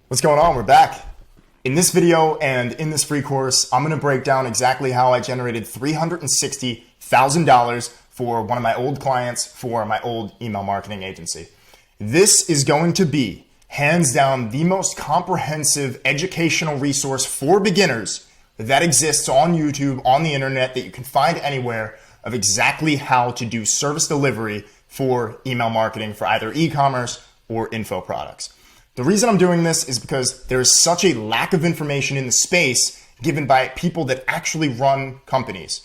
What's going on? We're back. In this video and in this free course, I'm going to break down exactly how I generated $360,000 for one of my old clients for my old email marketing agency. This is going to be hands down the most comprehensive educational resource for beginners that exists on YouTube, on the internet, that you can find anywhere, of exactly how to do service delivery for email marketing for either e-commerce or info products. The reason I'm doing this is because there is such a lack of information in the space given by people that actually run companies.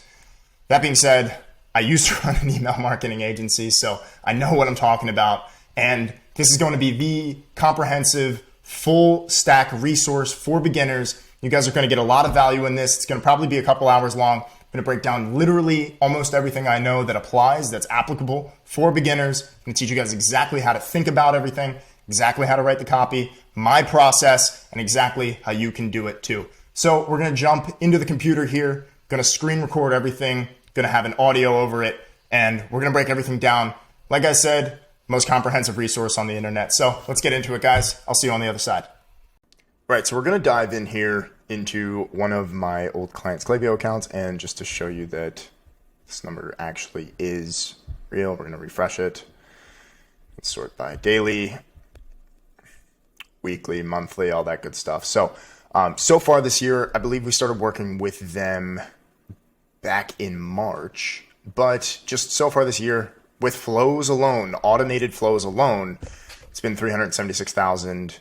That being said, I used to run an email marketing agency, so I know what I'm talking about. And this is going to be the comprehensive, full stack resource for beginners. You guys are going to get a lot of value in this. It's going to probably be a couple hours long. I'm going to break down literally almost everything I know that applies, that's applicable for beginners. I'm going to teach you guys exactly how to think about everything, exactly how to write the copy, my process, and exactly how you can do it too. So we're going to jump into the computer here, going to screen record everything, going to have an audio over it, and we're going to break everything down. Like I said, most comprehensive resource on the internet. So let's get into it, guys. I'll see you on the other side. Right, so we're going to dive in here into one of my old clients' Klaviyo accounts, and just to show you that this number actually is real, we're going to refresh it. Let's sort by daily, weekly, monthly, all that good stuff. So, so far this year, I believe we started working with them back in March, but just so far this year, with flows alone, automated flows alone, it's been $376,000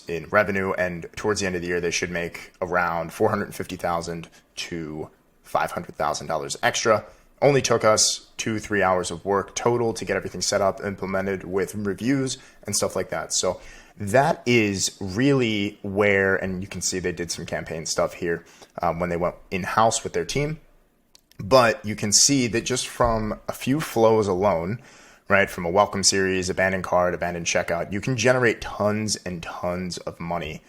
in revenue, and towards the end of the year, they should make around $450,000 to $500,000 extra. Only took us 2-3 hours of work total to get everything set up, implemented with reviews and stuff like that. So that is really where, and you can see they did some campaign stuff here when they went in-house with their team. But you can see that just from a few flows alone, right, from a welcome series, abandoned cart, abandoned checkout, you can generate tons and tons of money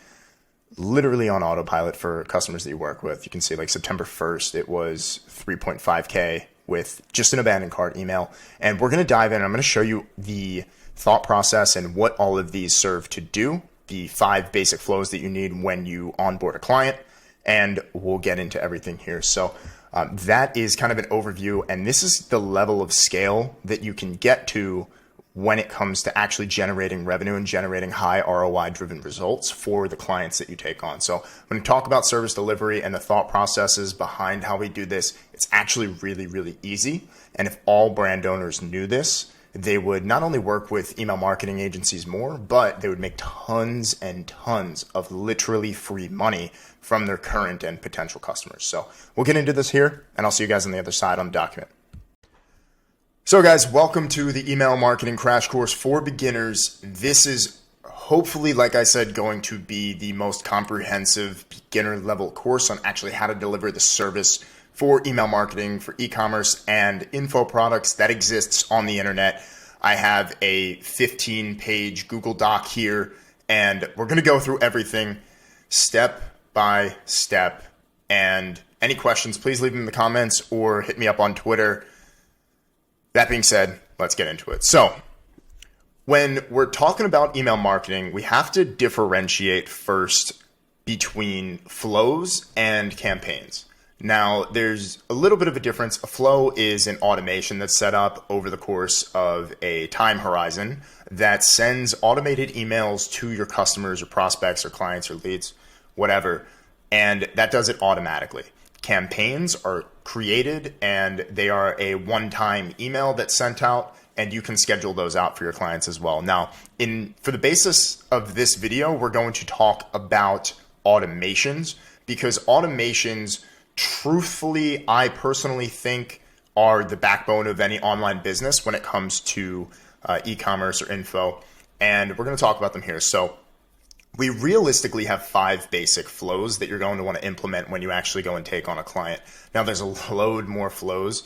literally on autopilot for customers that you work with. You can see like September 1st, it was 3.5K with just an abandoned cart email. And we're going to dive in. I'm going to show you the thought process and what all of these serve to do, the 5 basic flows that you need when you onboard a client, and we'll get into everything here. So that is kind of an overview, and this is the level of scale that you can get to when it comes to actually generating revenue and generating high ROI driven results for the clients that you take on. So when we talk about service delivery and the thought processes behind how we do this, it's actually really, really easy. And if all brand owners knew this, they would not only work with email marketing agencies more, but they would make tons and tons of literally free money from their current and potential customers. So we'll get into this here, and I'll see you guys on the other side on the document. So guys, welcome to the email marketing crash course for beginners. This is hopefully, like I said, going to be the most comprehensive beginner level course on actually how to deliver the service for email marketing, for e-commerce and info products that exists on the internet. I have a 15-page Google Doc here, and we're going to go through everything step by step. And any questions, please leave them in the comments or hit me up on Twitter. That being said, let's get into it. So when we're talking about email marketing, we have to differentiate first between flows and campaigns. Now, there's a little bit of a difference. A flow is an automation that's set up over the course of a time horizon that sends automated emails to your customers or prospects or clients or leads, whatever, and that does it automatically. Campaigns are created, and they are a one-time email that's sent out, and you can schedule those out for your clients as well. Now, for the basis of this video, we're going to talk about automations, because automations, truthfully, I personally think are the backbone of any online business when it comes to e-commerce or info, and we're going to talk about them here. So we realistically have 5 basic flows that you're going to want to implement when you actually go and take on a client. Now, there's a load more flows,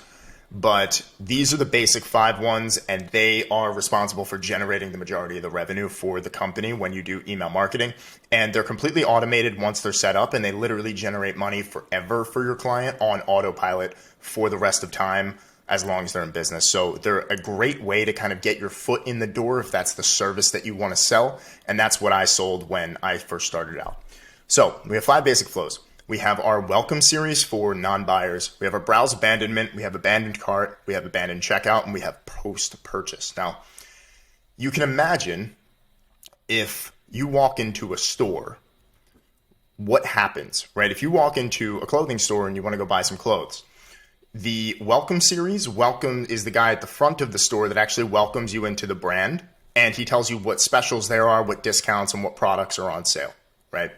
but these are the basic 5 ones, and they are responsible for generating the majority of the revenue for the company when you do email marketing. And they're completely automated once they're set up, and they literally generate money forever for your client on autopilot for the rest of time, as long as they're in business. So they're a great way to kind of get your foot in the door if that's the service that you want to sell. And that's what I sold when I first started out. So we have 5 basic flows. We have our welcome series for non-buyers. We have our browse abandonment. We have abandoned cart. We have abandoned checkout, and we have post-purchase. Now, you can imagine if you walk into a store, what happens, right? If you walk into a clothing store and you want to go buy some clothes, the welcome series, welcome is the guy at the front of the store that actually welcomes you into the brand. And he tells you what specials there are, what discounts, and what products are on sale, right?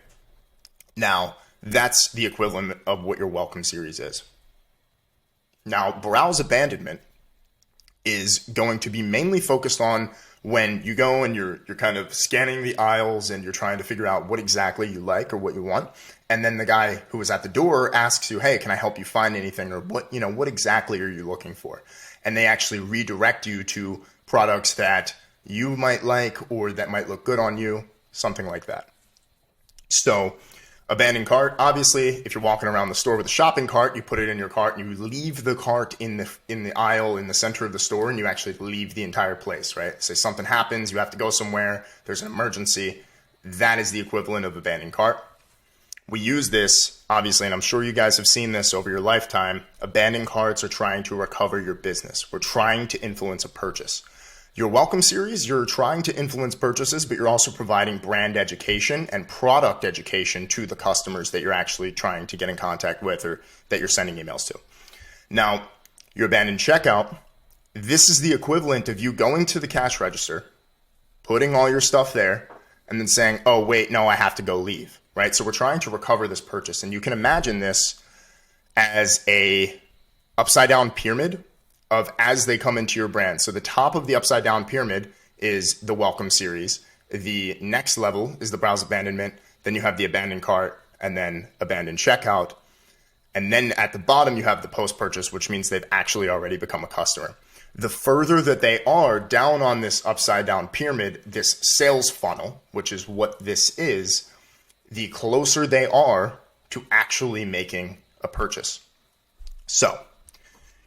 Now, that's the equivalent of what your welcome series is. Now, browse abandonment is going to be mainly focused on when you go and you're kind of scanning the aisles and you're trying to figure out what exactly you like or what you want. And then the guy who was at the door asks you, hey, can I help you find anything? Or what exactly are you looking for? And they actually redirect you to products that you might like or that might look good on you, something like that. So abandoned cart, obviously, if you're walking around the store with a shopping cart, you put it in your cart and you leave the cart in the aisle in the center of the store, and you actually leave the entire place, right? Say something happens, you have to go somewhere, there's an emergency. That is the equivalent of abandoned cart. We use this, obviously, and I'm sure you guys have seen this over your lifetime. Abandoned carts are trying to recover your business. We're trying to influence a purchase. Your welcome series, you're trying to influence purchases, but you're also providing brand education and product education to the customers that you're actually trying to get in contact with or that you're sending emails to. Now, your abandoned checkout, this is the equivalent of you going to the cash register, putting all your stuff there, and then saying, oh, wait, no, I have to go leave, right? So we're trying to recover this purchase. And you can imagine this as a upside down pyramid of as they come into your brand. So the top of the upside down pyramid is the welcome series. The next level is the browse abandonment. Then you have the abandoned cart and then abandoned checkout. And then at the bottom, you have the post-purchase, which means they've actually already become a customer. The further that they are down on this upside down pyramid, this sales funnel, which is what this is, the closer they are to actually making a purchase. So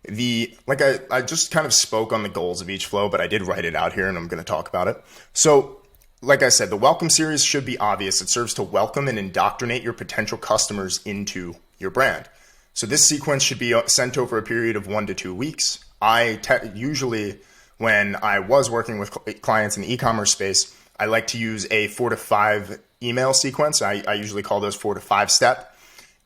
I just kind of spoke on the goals of each flow, but I did write it out here and I'm going to talk about it. So like I said, the welcome series should be obvious. It serves to welcome and indoctrinate your potential customers into your brand. So this sequence should be sent over a period of 1 to 2 weeks. Usually when I was working with clients in the e-commerce space, I like to use a 4 to 5 email sequence. I usually call those 4 to 5 step.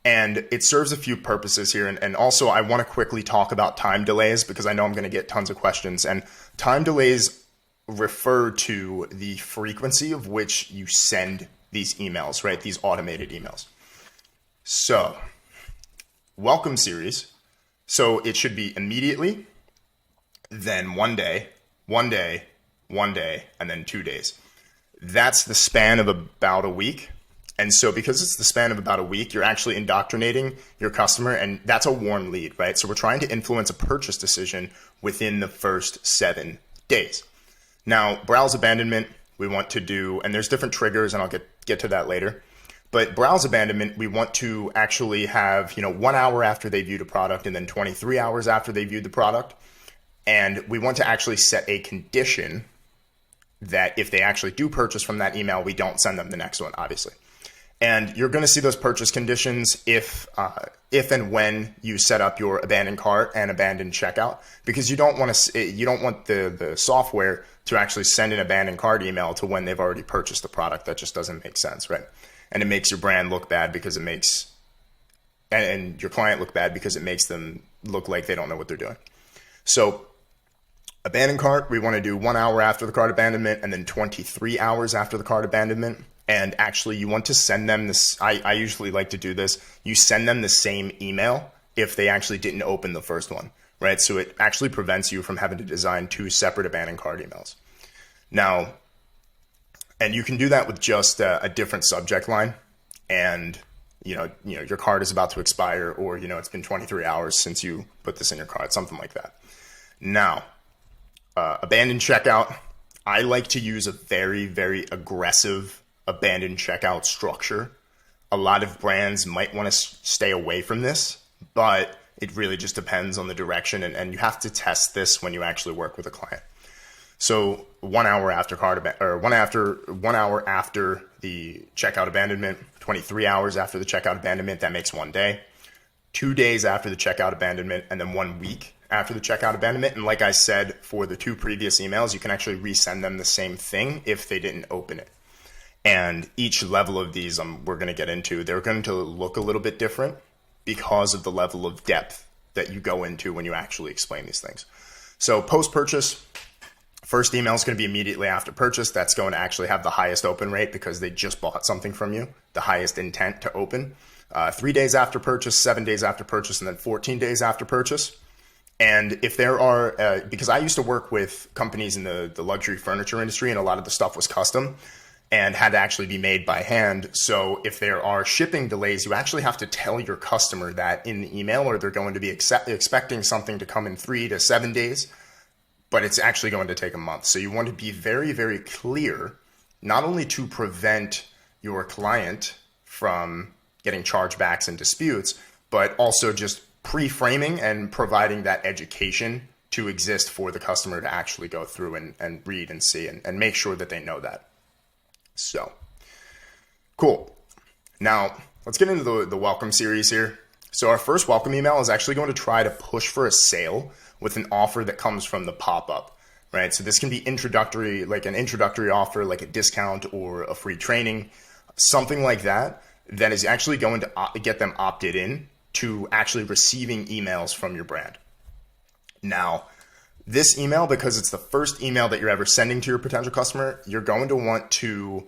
And it serves a few purposes here. And also, I want to quickly talk about time delays because I know I'm going to get tons of questions. And time delays refer to the frequency of which you send these emails, right? These automated emails. So, welcome series. So it should be immediately, then 1 day, 1 day, 1 day, and then 2 days. That's the span of about a week. And so because it's the span of about a week, you're actually indoctrinating your customer, and that's a warm lead, right? So we're trying to influence a purchase decision within the first 7 days. Now, browse abandonment, we want to do, and there's different triggers, and I'll get to that later. But browse abandonment, we want to actually have, 1 hour after they viewed a product and then 23 hours after they viewed the product. And we want to actually set a condition that if they actually do purchase from that email, we don't send them the next one, obviously. And you're going to see those purchase conditions if and when you set up your abandoned cart and abandoned checkout, because you don't want the software to actually send an abandoned cart email to when they've already purchased the product. That just doesn't make sense, right? And it makes your brand look bad because it makes and your client look bad because it makes them look like they don't know what they're doing. So abandoned cart, we want to do 1 hour after the cart abandonment and then 23 hours after the cart abandonment. And actually, you want to send them this. I usually like to do this. You send them the same email if they actually didn't open the first one, right? So it actually prevents you from having to design 2 separate abandoned cart emails. Now, and you can do that with just a different subject line. And, your cart is about to expire, or, it's been 23 hours since you put this in your cart, something like that. Now, abandoned checkout. I like to use a very, very aggressive abandoned checkout structure. A lot of brands might want to stay away from this, but It really just depends on the direction, and you have to test this when you actually work with a client. So 1 hour after 1 hour after the checkout abandonment, 23 hours after the checkout abandonment, that makes 1 day. 2 days after the checkout abandonment, and then 1 week after the checkout abandonment. And like I said, for the 2 previous emails, you can actually resend them the same thing if they didn't open it. And each level of these we're going to get into, they're going to look a little bit different because of the level of depth that you go into when you actually explain these things. So post-purchase, first email is going to be immediately after purchase. That's going to actually have the highest open rate because they just bought something from you, the highest intent to open. 3 days after purchase, 7 days after purchase, and then 14 days after purchase. And if there are, because I used to work with companies in the luxury furniture industry, and a lot of the stuff was custom and had to actually be made by hand. So if there are shipping delays, you actually have to tell your customer that in the email, or they're going to be expecting something to come in 3 to 7 days, but it's actually going to take a month. So you want to be very, very clear, not only to prevent your client from getting chargebacks and disputes, but also just pre-framing and providing that education to exist for the customer to actually go through and read and see and make sure that they know that. So, cool. Now, let's get into the welcome series here. So our first welcome email is actually going to try to push for a sale with an offer that comes from the pop-up, right? So this can be introductory, like an introductory offer, like a discount or a free training, something like that, that is actually going to get them opted in to actually receiving emails from your brand. Now, this email, because it's the first email that you're ever sending to your potential customer, you're going to want to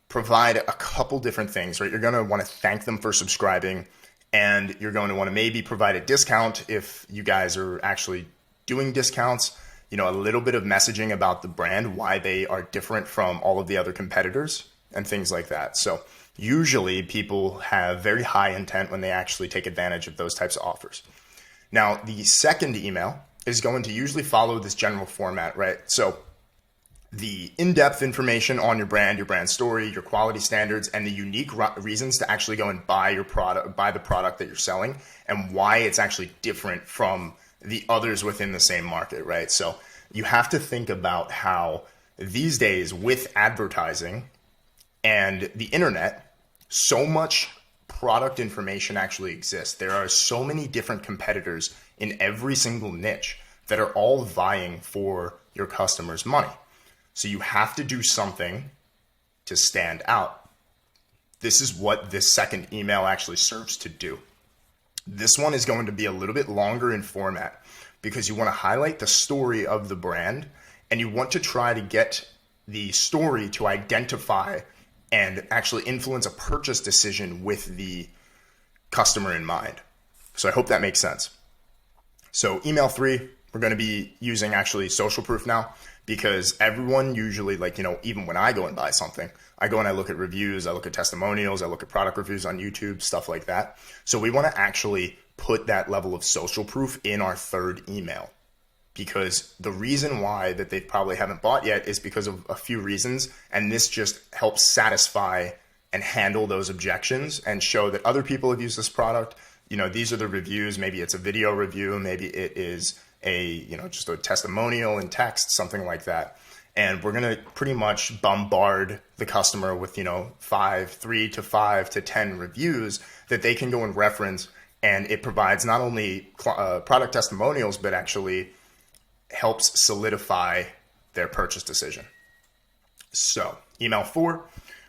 provide a couple different things, right? You're going to want to thank them for subscribing, and you're going to want to maybe provide a discount if you guys are actually doing discounts, a little bit of messaging about the brand, why they are different from all of the other competitors and things like that. So usually people have very high intent when they actually take advantage of those types of offers. Now, the second email is going to usually follow this general format, right? So the in-depth information on your brand story, your quality standards, and the unique reasons to actually go and buy your product, buy the product that you're selling, and why it's actually different from the others within the same market, right? So you have to think about how these days with advertising and the internet, so much product information actually exists. There are so many different competitors in every single niche that are all vying for your customers' money. So you have to do something to stand out. This is what this second email actually serves to do. This one is going to be a little bit longer in format because you want to highlight the story of the brand, and you want to try to get the story to identify and actually influence a purchase decision with the customer in mind. So I hope that makes sense. So email 3, we're going to be using actually social proof now, because everyone usually, even when I go and buy something, I go and I look at reviews, I look at testimonials, I look at product reviews on YouTube, stuff like that. So we want to actually put that level of social proof in our third email, because the reason why that they probably haven't bought yet is because of a few reasons. And this just helps satisfy and handle those objections and show that other people have used this product. These are the reviews. Maybe it's a video review. Maybe it is just a testimonial in text, something like that. And we're going to pretty much bombard the customer with, 3 to 5 to 10 reviews that they can go and reference. And it provides not only product testimonials, but actually helps solidify their purchase decision. So email 4,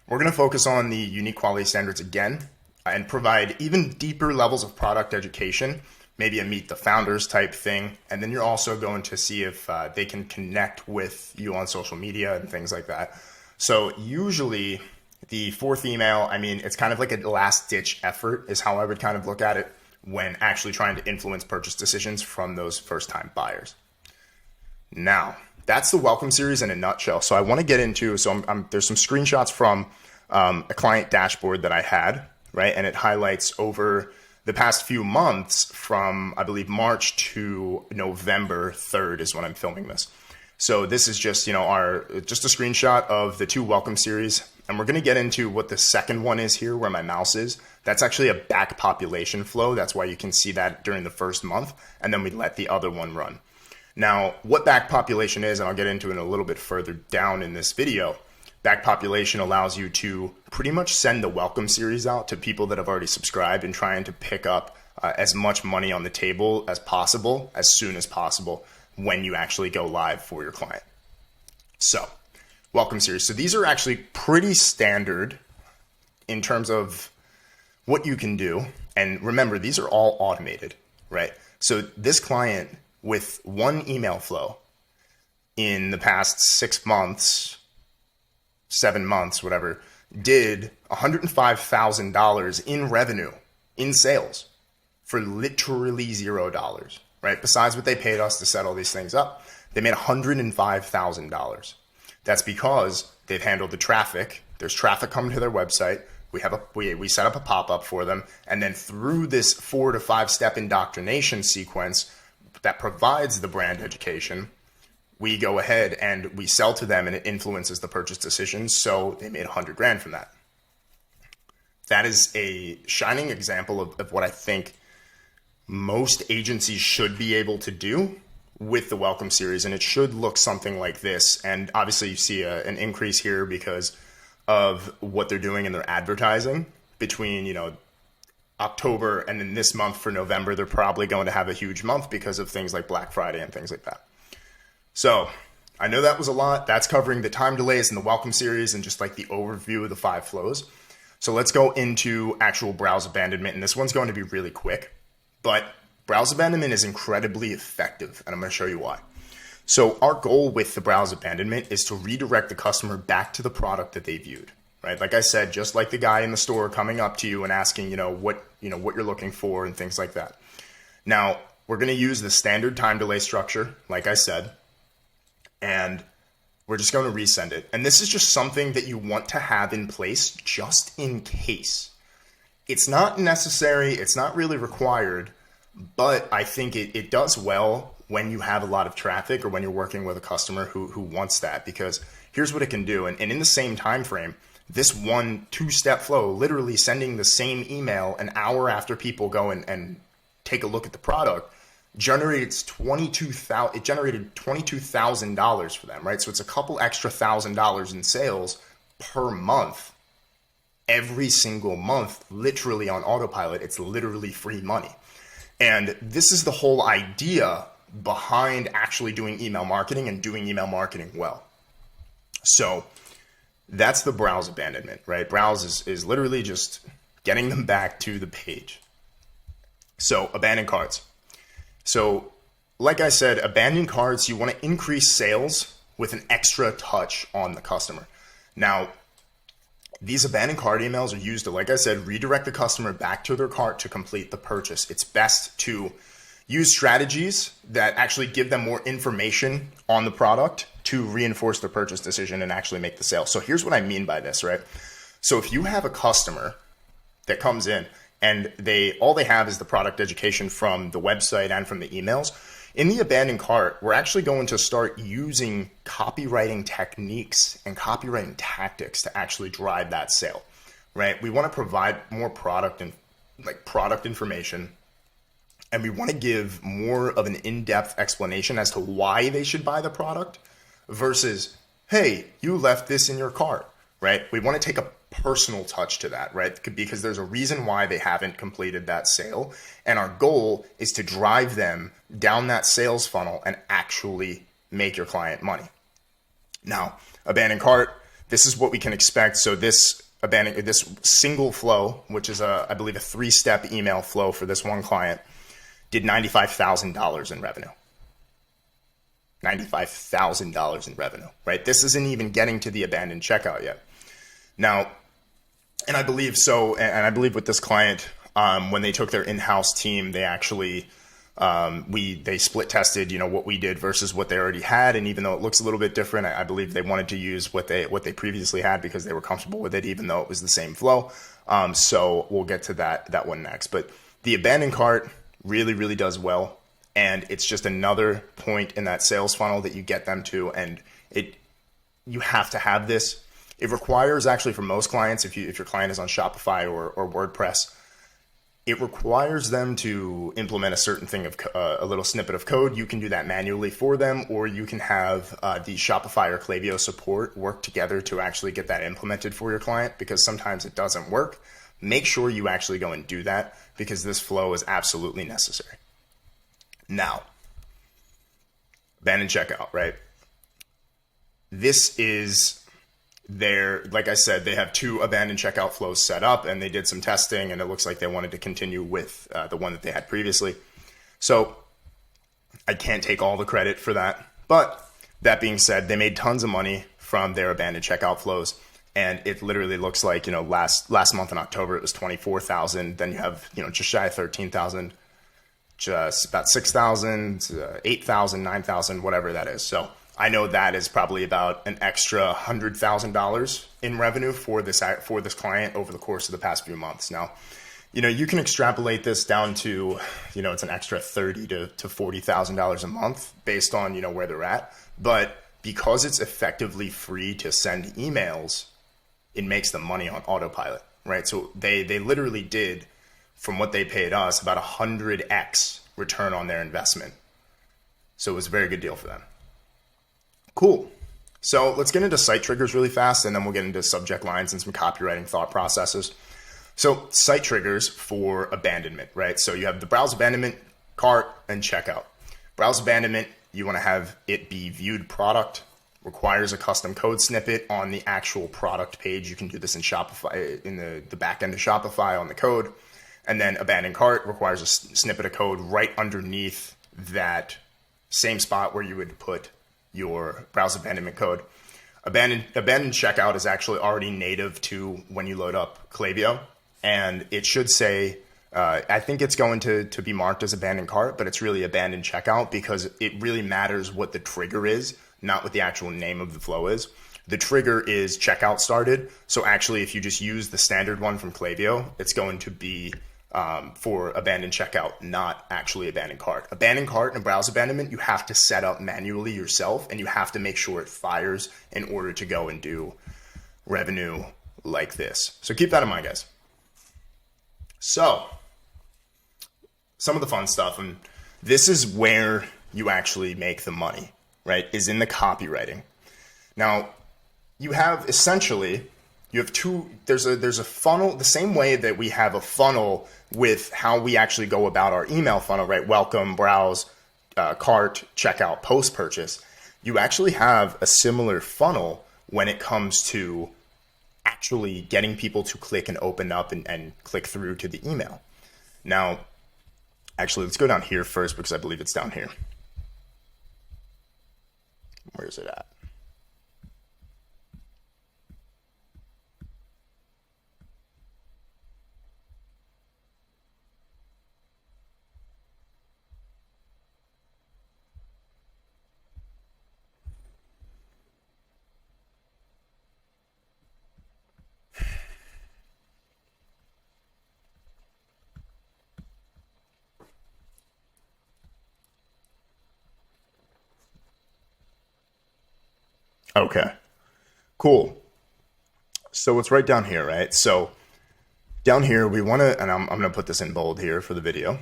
we're going to focus on the unique quality standards again and provide even deeper levels of product education, maybe a meet the founders type thing. And then you're also going to see if they can connect with you on social media and things like that. So usually the fourth email, it's kind of like a last ditch effort is how I would kind of look at it when actually trying to influence purchase decisions from those first time buyers. Now, that's the welcome series in a nutshell. So I want to get into, there's some screenshots from a client dashboard that I had, right? And it highlights over the past few months from, I believe, March to November 3rd is when I'm filming this. So this is just, just a screenshot of the 2 welcome series. And we're going to get into what the second one is here, where my mouse is. That's actually a back population flow. That's why you can see that during the first month. And then we let the other one run. Now, what back population is, and I'll get into it a little bit further down in this video, back population allows you to pretty much send the welcome series out to people that have already subscribed and trying to pick up as much money on the table as possible, as soon as possible, when you actually go live for your client. So, welcome series. So these are actually pretty standard in terms of what you can do. And remember, these are all automated, right? So this client with one email flow in the past 6 months, 7 months, whatever, did $105,000 in revenue, in sales, for literally $0, right? Besides what they paid us to set all these things up, they made $105,000. That's because they've handled the traffic. There's traffic coming to their website. We set up a pop-up for them. And then through this 4 to 5 step indoctrination sequence that provides the brand education, we go ahead and we sell to them, and it influences the purchase decision. So they made $100,000 from that. That is a shining example of what I think most agencies should be able to do with the welcome series, and it should look something like this. And obviously you see an increase here because of what they're doing in their advertising between, October and then this month for November. They're probably going to have a huge month because of things like Black Friday and things like that. So I know that was a lot. That's covering the time delays and the welcome series and just like the overview of the 5 flows. So let's go into actual browse abandonment, and this one's going to be really quick, but browse abandonment is incredibly effective, and I'm going to show you why. So our goal with the browse abandonment is to redirect the customer back to the product that they viewed, right? Like I said, just like the guy in the store coming up to you and asking, what you're looking for and things like that. Now, we're going to use the standard time delay structure, like I said, and we're just going to resend it. And this is just something that you want to have in place just in case. It's not necessary, it's not really required, but I think it does well when you have a lot of traffic or when you're working with a customer who wants that, because here's what it can do. And in the same time frame, this 2-step flow, literally sending the same email an hour after people go and take a look at the product, generated $22,000 for them, right? So it's a couple extra $1,000 in sales per month. Every single month, literally on autopilot. It's literally free money. And this is the whole idea behind actually doing email marketing and doing email marketing well. So that's the browse abandonment, right? Browse is literally just getting them back to the page. So abandoned carts. So like I said, abandoned carts, you want to increase sales with an extra touch on the customer. Now, these abandoned cart emails are used to, like I said, redirect the customer back to their cart to complete the purchase. It's best to use strategies that actually give them more information on the product to reinforce the purchase decision and actually make the sale. So here's what I mean by this, right? So if you have a customer that comes in and all they have is the product education from the website and from the emails, in the abandoned cart, we're actually going to start using copywriting techniques and copywriting tactics to actually drive that sale, right? We want to provide more product information, and we want to give more of an in-depth explanation as to why they should buy the product versus, hey, you left this in your cart, right? We want to take a personal touch to that, right? Because there's a reason why they haven't completed that sale. And our goal is to drive them down that sales funnel and actually make your client money. Now, abandoned cart, this is what we can expect. So this single flow, which is I believe a 3-step email flow for this one client, did $95,000 in revenue. $95,000 in revenue, right? This isn't even getting to the abandoned checkout yet. Now, and I believe with this client, when they took their in-house team, they actually, they split tested, what we did versus what they already had. And even though it looks a little bit different, I believe they wanted to use what they previously had because they were comfortable with it, even though it was the same flow. So we'll get to that one next. But the abandoned cart really, really does well. And it's just another point in that sales funnel that you get them to. And you have to have this. It requires, actually, for most clients, if your client is on Shopify or WordPress, it requires them to implement a certain thing of a little snippet of code. You can do that manually for them, or you can have the Shopify or Klaviyo support work together to actually get that implemented for your client, because sometimes it doesn't work. Make sure you actually go and do that, because this flow is absolutely necessary. Now, abandoned checkout, right? This is like I said, they have 2 abandoned checkout flows set up, and they did some testing, and it looks like they wanted to continue with the one that they had previously. So I can't take all the credit for that. But that being said, they made tons of money from their abandoned checkout flows. And it literally looks like, last month in October, it was 24,000. Then you have, just shy of 13,000, just about 6,000, 8,000, 9,000, whatever that is. So I know that is probably about an extra $100,000 in revenue for this client over the course of the past few months. Now, you can extrapolate this down to, it's an extra $30,000 to $40,000 a month based on, where they're at. But because it's effectively free to send emails, it makes them money on autopilot, right? So they literally did, from what they paid us, about 100x return on their investment. So it was a very good deal for them. Cool. So let's get into site triggers really fast, and then we'll get into subject lines and some copywriting thought processes. So site triggers for abandonment, right? So you have the browse abandonment, cart, and checkout. Browse abandonment, you want to have it be viewed product, requires a custom code snippet on the actual product page. You can do this in Shopify, in the back end of Shopify on the code. And then abandoned cart requires a snippet of code right underneath that same spot where you would put your browse abandonment code. Abandoned checkout is actually already native to when you load up Klaviyo, and it should say, I think it's going to be marked as abandoned cart, but it's really abandoned checkout, because it really matters what the trigger is, not what the actual name of the flow is. The trigger is checkout started. So actually, if you just use the standard one from Klaviyo, it's going to be for abandoned checkout, not actually abandoned cart. Abandoned cart and browse abandonment, you have to set up manually yourself, and you have to make sure it fires in order to go and do revenue like this. So keep that in mind, guys. So some of the fun stuff, and this is where you actually make the money, right, is in the copywriting. Now, you have essentially, you have there's a funnel, the same way that we have a funnel with how we actually go about our email funnel, right? Welcome, browse, cart, checkout, post purchase. You actually have a similar funnel when it comes to actually getting people to click and open up and click through to the email. Now, actually, let's go down here first, because I believe it's down here. Where is it at? Okay, cool. So it's right down here, right? So down here, we want to, and I'm going to put this in bold here for the video.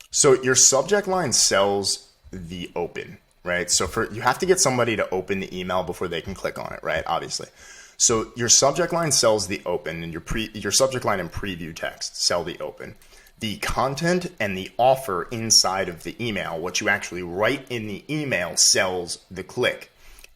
So your subject line sells the open, right? So you have to get somebody to open the email before they can click on it, right? Obviously. So your subject line sells the open, and your subject line and preview text sell the open. The content and the offer inside of the email, what you actually write in the email, sells the click.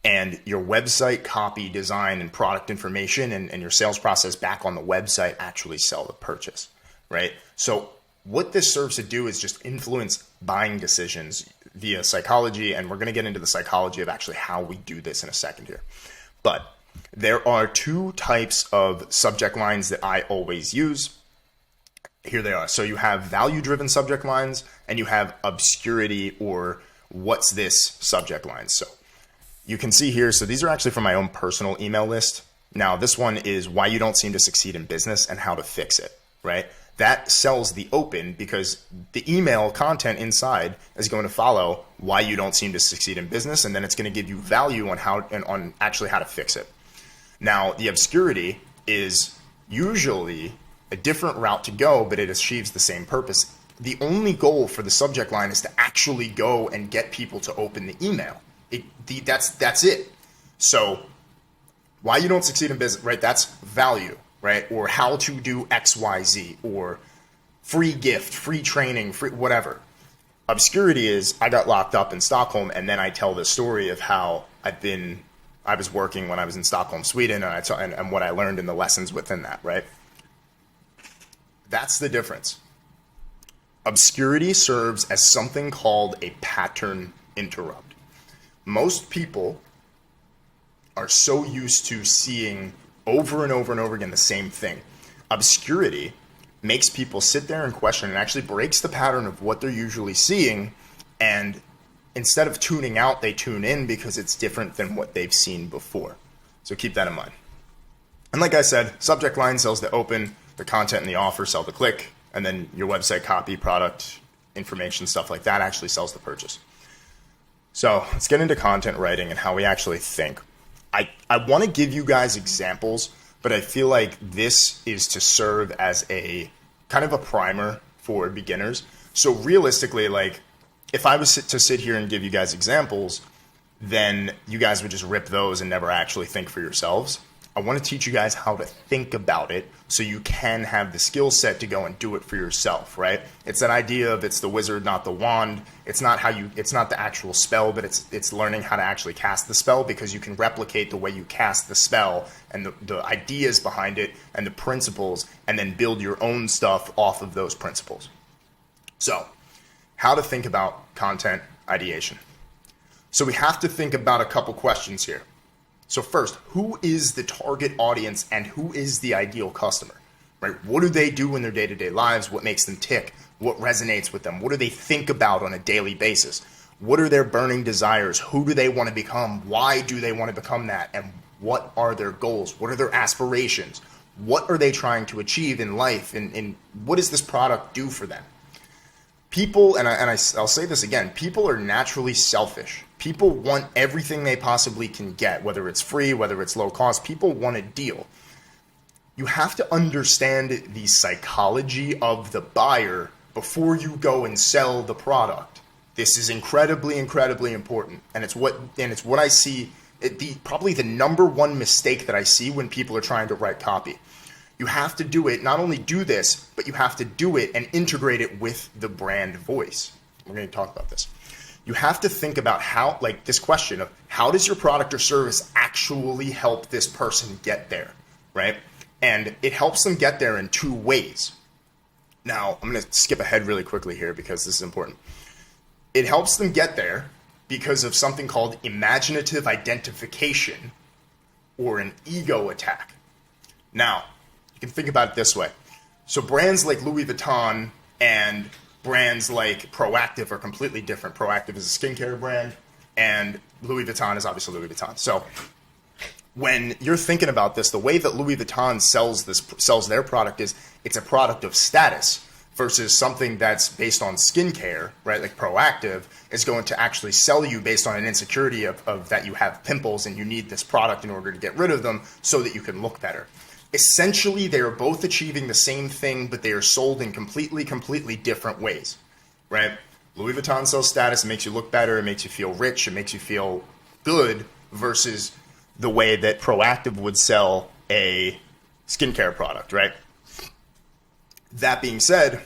And your website copy, design, and product information and your sales process back on the website actually sell the purchase, right? So what this serves to do is just influence buying decisions via psychology. And we're going to get into the psychology of actually how we do this in a second here. But there are 2 types of subject lines that I always use. Here they are. So you have value-driven subject lines, and you have obscurity, or what's this subject lines. So you can see here, so these are actually from my own personal email list. Now, this one is why you don't seem to succeed in business and how to fix it, right? That sells the open, because the email content inside is going to follow why you don't seem to succeed in business, and then it's going to give you value on how and on actually how to fix it. Now, the obscurity is usually a different route to go, but it achieves the same purpose. The only goal for the subject line is to actually go and get people to open the email. That's it. So why you don't succeed in business, right? That's value, right? Or how to do XYZ, or free gift, free training, free whatever. Obscurity is I got locked up in Stockholm, and then I tell the story of how I was working when I was in Stockholm, Sweden, and what I learned in the lessons within that, right? That's the difference. Obscurity serves as something called a pattern interrupt. Most people are so used to seeing over and over and over again the same thing. Obscurity makes people sit there and question, and actually breaks the pattern of what they're usually seeing, and instead of tuning out, they tune in because it's different than what they've seen before. So keep that in mind. And like I said, subject line sells the open, the content and the offer sell the click, and then your website copy, product, information, stuff like that actually sells the purchase. So let's get into content writing and how we actually think. I want to give you guys examples, but I feel like this is to serve as a kind of a primer for beginners. So realistically, like if I was to sit here and give you guys examples, then you guys would just rip those and never actually think for yourselves. I want to teach you guys how to think about it so you can have the skill set to go and do it for yourself, right? It's that idea of it's the wizard, not the wand. It's not the actual spell, but it's learning how to actually cast the spell, because you can replicate the way you cast the spell and the ideas behind it and the principles, and then build your own stuff off of those principles. So, how to think about content ideation. So we have to think about a couple questions here. So first, who is the target audience and who is the ideal customer, right? What do they do in their day-to-day lives? What makes them tick? What resonates with them? What do they think about on a daily basis? What are their burning desires? Who do they want to become? Why do they want to become that? And what are their goals? What are their aspirations? What are they trying to achieve in life? And what does this product do for them? People, I'll say this again, people are naturally selfish. People want everything they possibly can get, whether it's free, whether it's low cost. People want a deal. You have to understand the psychology of the buyer before you go and sell the product. This is incredibly, incredibly important. And it's what I see, probably the number one mistake that I see when people are trying to write copy. You have to do it, not only do this, but you have to do it and integrate it with the brand voice. We're going to talk about this. You have to think about how, like this question of how does your product or service actually help this person get there, right? And it helps them get there in two ways. Now, I'm going to skip ahead really quickly here because this is important. It helps them get there because of something called imaginative identification, or an ego attack. Now, you can think about it this way. So brands like Louis Vuitton and brands like Proactive are completely different. Proactive is a skincare brand, and Louis Vuitton is obviously Louis Vuitton. So when you're thinking about this, the way that Louis Vuitton sells their product is it's a product of status, versus something that's based on skincare, right? Like Proactive is going to actually sell you based on an insecurity of that you have pimples and you need this product in order to get rid of them so that you can look better. Essentially, they are both achieving the same thing, but they are sold in completely different ways, right? Louis Vuitton sells status, it makes you look better, it makes you feel rich, it makes you feel good, versus the way that Proactive would sell a skincare product, right? That being said,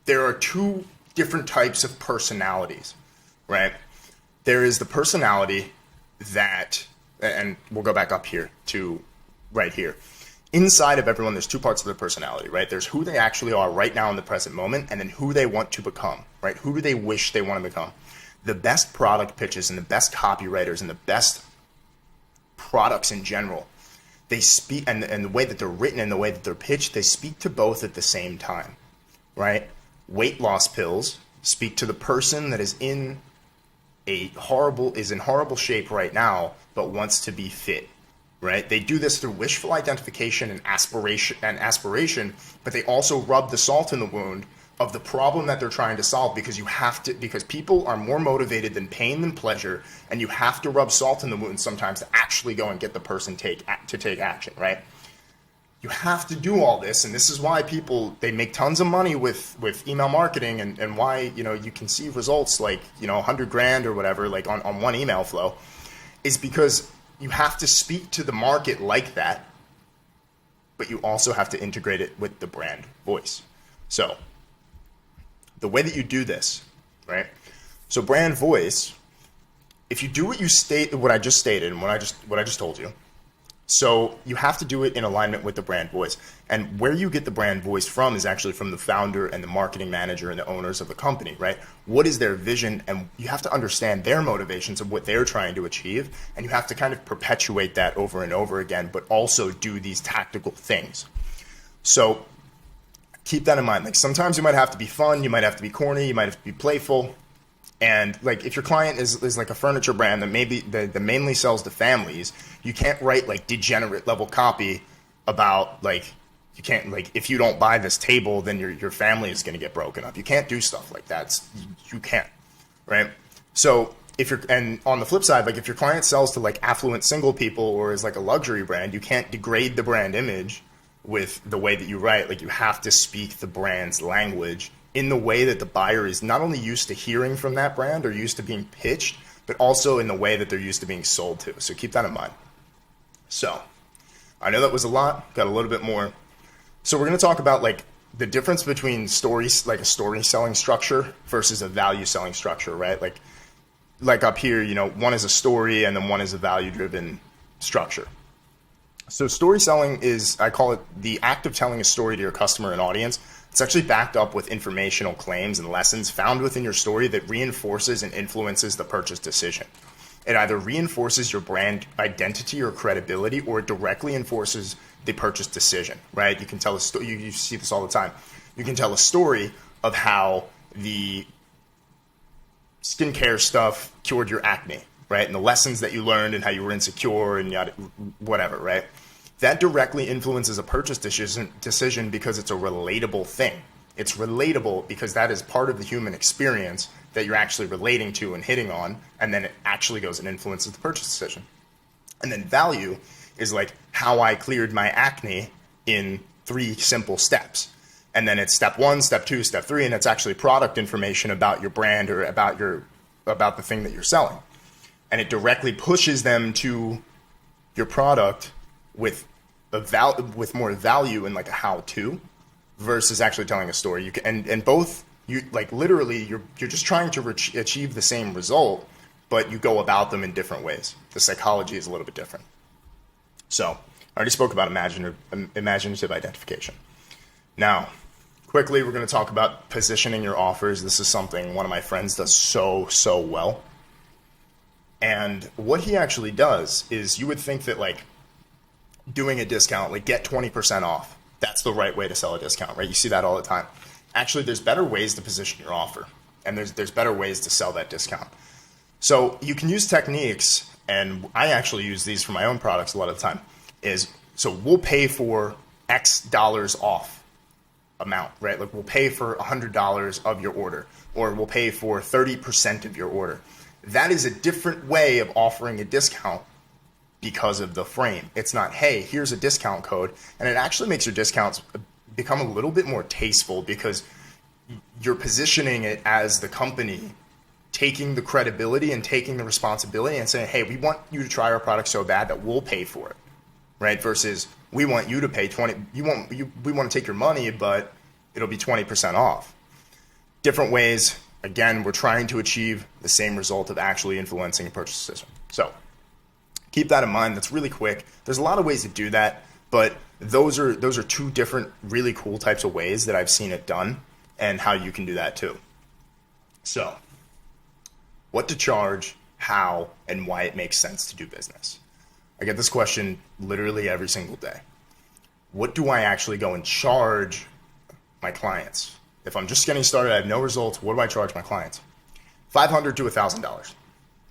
there are two different types of personalities, right? There is the personality that, and we'll go back up here to right here. Inside of everyone, there's two parts of their personality, right? There's who they actually are right now in the present moment, and then who they want to become, right? Who do they wish they want to become? The best product pitches and the best copywriters and the best products in general, they speak, and the way that they're written and the way that they're pitched, they speak to both at the same time, right? Weight loss pills speak to the person that is in horrible shape right now, but wants to be fit, right? They do this through wishful identification and aspiration, but they also rub the salt in the wound of the problem that they're trying to solve, because people are more motivated than pain than pleasure, and you have to rub salt in the wound sometimes to actually go and get the person to take action, right? You have to do all this, and this is why they make tons of money with email marketing, and why, you can see results like, 100 grand or whatever, like on one email flow, is because you have to speak to the market like that, but you also have to integrate it with the brand voice. So the way that you do this, right? So brand voice, if you do what I just stated and what I just told you, so you have to do it in alignment with the brand voice. And where you get the brand voice from is actually from the founder and the marketing manager and the owners of the company, right? What is their vision? And you have to understand their motivations of what they're trying to achieve. And you have to kind of perpetuate that over and over again, but also do these tactical things. So keep that in mind. Like sometimes you might have to be fun, you might have to be corny, you might have to be playful. And like if your client is like a furniture brand that maybe that mainly sells to families, you can't write like degenerate level copy about like, you can't, like, if you don't buy this table, then your family is going to get broken up. You can't do stuff like that. You can't, right? So and on the flip side, like if your client sells to like affluent single people or is like a luxury brand, you can't degrade the brand image with the way that you write. Like you have to speak the brand's language in the way that the buyer is not only used to hearing from that brand or used to being pitched, but also in the way that they're used to being sold to. So keep that in mind. So I know that was a lot, got a little bit more. So we're going to talk about like the difference between stories, like a story selling structure versus a value selling structure, right? Like up here, one is a story and then one is a value driven structure. So story selling is, I call it the act of telling a story to your customer and audience. It's actually backed up with informational claims and lessons found within your story that reinforces and influences the purchase decision. It either reinforces your brand identity or credibility, or it directly enforces the purchase decision, right? You can tell a story, you see this all the time. You can tell a story of how the skincare stuff cured your acne, right? And the lessons that you learned and how you were insecure and yada, whatever, right? That directly influences a purchase decision because it's a relatable thing. It's relatable because that is part of the human experience that you're actually relating to and hitting on, and then it actually goes and influences the purchase decision. And then value is like how I cleared my acne in 3 simple steps. And then it's step 1, step 2, step 3, and it's actually product information about your brand or about the thing that you're selling. And it directly pushes them to your product with more value and like a how-to versus actually telling a story. And both, you like literally you're just trying to achieve the same result, but you go about them in different ways. The psychology is a little bit different. So I already spoke about imaginative identification. Now, quickly, we're going to talk about positioning your offers. This is something one of my friends does so well. And what he actually does is, you would think that like doing a discount, like get 20% off, that's the right way to sell a discount, right? You see that all the time. Actually, there's better ways to position your offer, and there's better ways to sell that discount. So you can use techniques, and I actually use these for my own products a lot of the time, so we'll pay for X dollars off amount, right? Like we'll pay for $100 of your order, or we'll pay for 30% of your order. That is a different way of offering a discount because of the frame. It's not, hey, here's a discount code, and it actually makes your discounts become a little bit more tasteful because you're positioning it as the company taking the credibility and taking the responsibility and saying, hey, we want you to try our product so bad that we'll pay for it, right? Versus we want you to pay 20, we want to take your money, but it'll be 20% off. Different ways. Again, we're trying to achieve the same result of actually influencing a purchase decision. So keep that in mind. That's really quick. There's a lot of ways to do that, but those are 2 different really cool types of ways that I've seen it done and how you can do that too. So what to charge, how, and why it makes sense to do business. I get this question literally every single day. What do I actually go and charge my clients? If I'm just getting started, I have no results, what do I charge my clients? $500 to $1,000.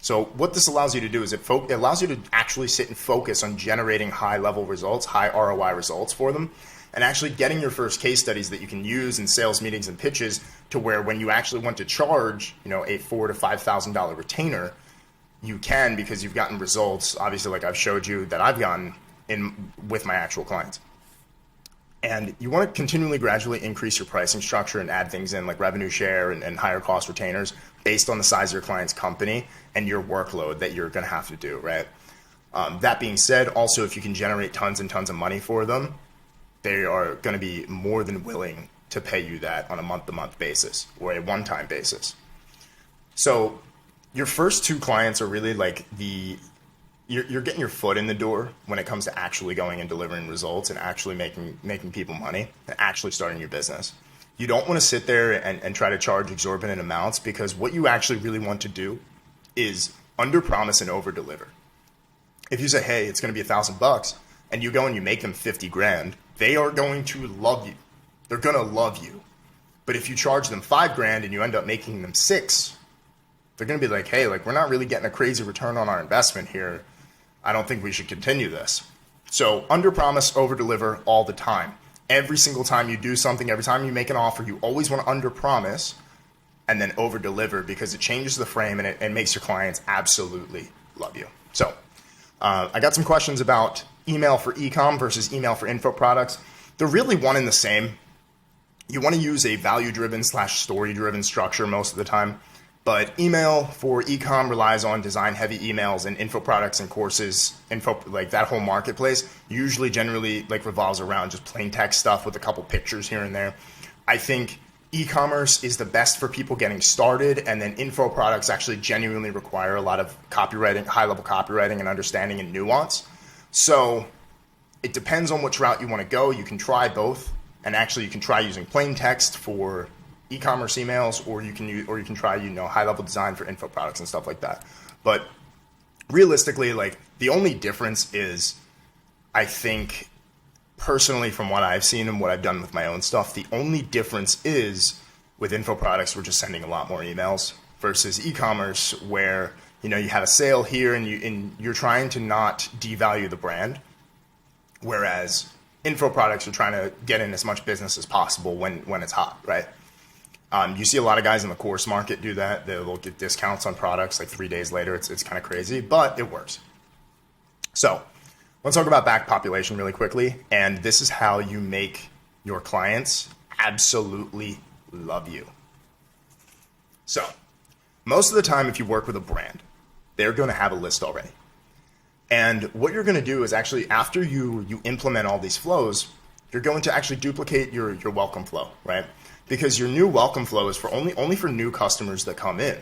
So what this allows you to do is it allows you to actually sit and focus on generating high-level results, high ROI results for them, and actually getting your first case studies that you can use in sales meetings and pitches to where when you actually want to charge, a $4,000 to $5,000 retainer, you can, because you've gotten results, obviously, like I've showed you that I've gotten with my actual clients. And you want to continually gradually increase your pricing structure and add things in like revenue share and higher cost retainers based on the size of your client's company and your workload that you're going to have to do, right? That being said, also, if you can generate tons and tons of money for them, they are going to be more than willing to pay you that on a month-to-month basis or a one-time basis. So your first two clients are really like you're getting your foot in the door when it comes to actually going and delivering results and actually making people money and actually starting your business. You don't want to sit there and try to charge exorbitant amounts, because what you actually really want to do is under promise and over deliver. If you say, hey, it's going to be $1,000 and you go and you make them 50 grand, they are going to love you. They're going to love you. But if you charge them 5 grand and you end up making them 6, they're going to be like, hey, like, we're not really getting a crazy return on our investment here. I don't think we should continue this. So under promise, over deliver all the time. Every single time you do something, every time you make an offer, you always want to under promise and then over deliver, because it changes the frame and it makes your clients absolutely love you. So I got some questions about email for ecom versus email for info products. They're really one and the same. You want to use a value-driven / story-driven structure most of the time. But email for ecom relies on design-heavy emails, and info products and courses, like that whole marketplace, usually generally like revolves around just plain text stuff with a couple pictures here and there. I think e-commerce is the best for people getting started, and then info products actually genuinely require a lot of copywriting, high-level copywriting and understanding and nuance. So it depends on which route you want to go. You can try both, and actually you can try using plain text for e-commerce emails, or you can try high-level design for info products and stuff like that. But realistically, like, the only difference is, I think personally, from what I've seen and what I've done with my own stuff, the only difference is with info products, we're just sending a lot more emails versus e-commerce, where you have a sale here and you're trying to not devalue the brand, whereas info products are trying to get in as much business as possible when it's hot, right? You see a lot of guys in the course market do that. They'll get discounts on products like 3 days later. It's kind of crazy, but it works. So let's talk about back population really quickly. And this is how you make your clients absolutely love you. So most of the time, if you work with a brand, they're going to have a list already. And what you're going to do is actually, after you implement all these flows, you're going to actually duplicate your welcome flow, right? Because your new welcome flow is for only for new customers that come in.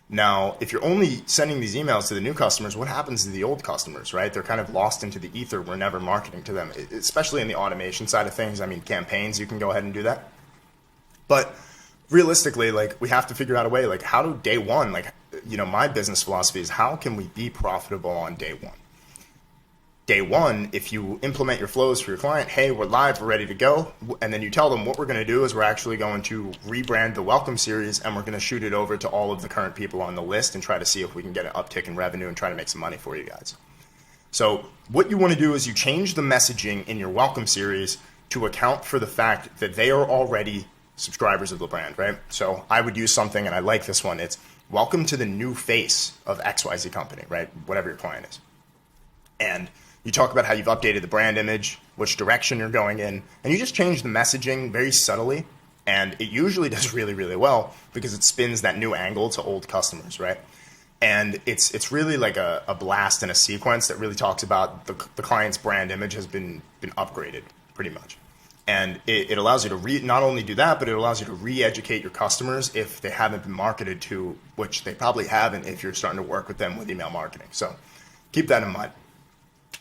Now, if you're only sending these emails to the new customers, what happens to the old customers, right? They're kind of lost into the ether. We're never marketing to them, especially in the automation side of things. I mean, campaigns, you can go ahead and do that. But realistically, like, we have to figure out a way, like, how do day one, like, my business philosophy is, how can we be profitable on day one? Day one, if you implement your flows for your client, hey, we're live, we're ready to go. And then you tell them what we're going to do is we're actually going to rebrand the welcome series, and we're going to shoot it over to all of the current people on the list and try to see if we can get an uptick in revenue and try to make some money for you guys. So what you want to do is you change the messaging in your welcome series to account for the fact that they are already subscribers of the brand, right? So I would use something, and I like this one. It's welcome to the new face of XYZ company, right? Whatever your client is. And you talk about how you've updated the brand image, which direction you're going in, and you just change the messaging very subtly, and it usually does really, really well because it spins that new angle to old customers, right? And it's really like a blast and a sequence that really talks about the client's brand image has been upgraded pretty much. And it allows you to not only do that, but it allows you to re-educate your customers if they haven't been marketed to, which they probably haven't if you're starting to work with them with email marketing. So keep that in mind.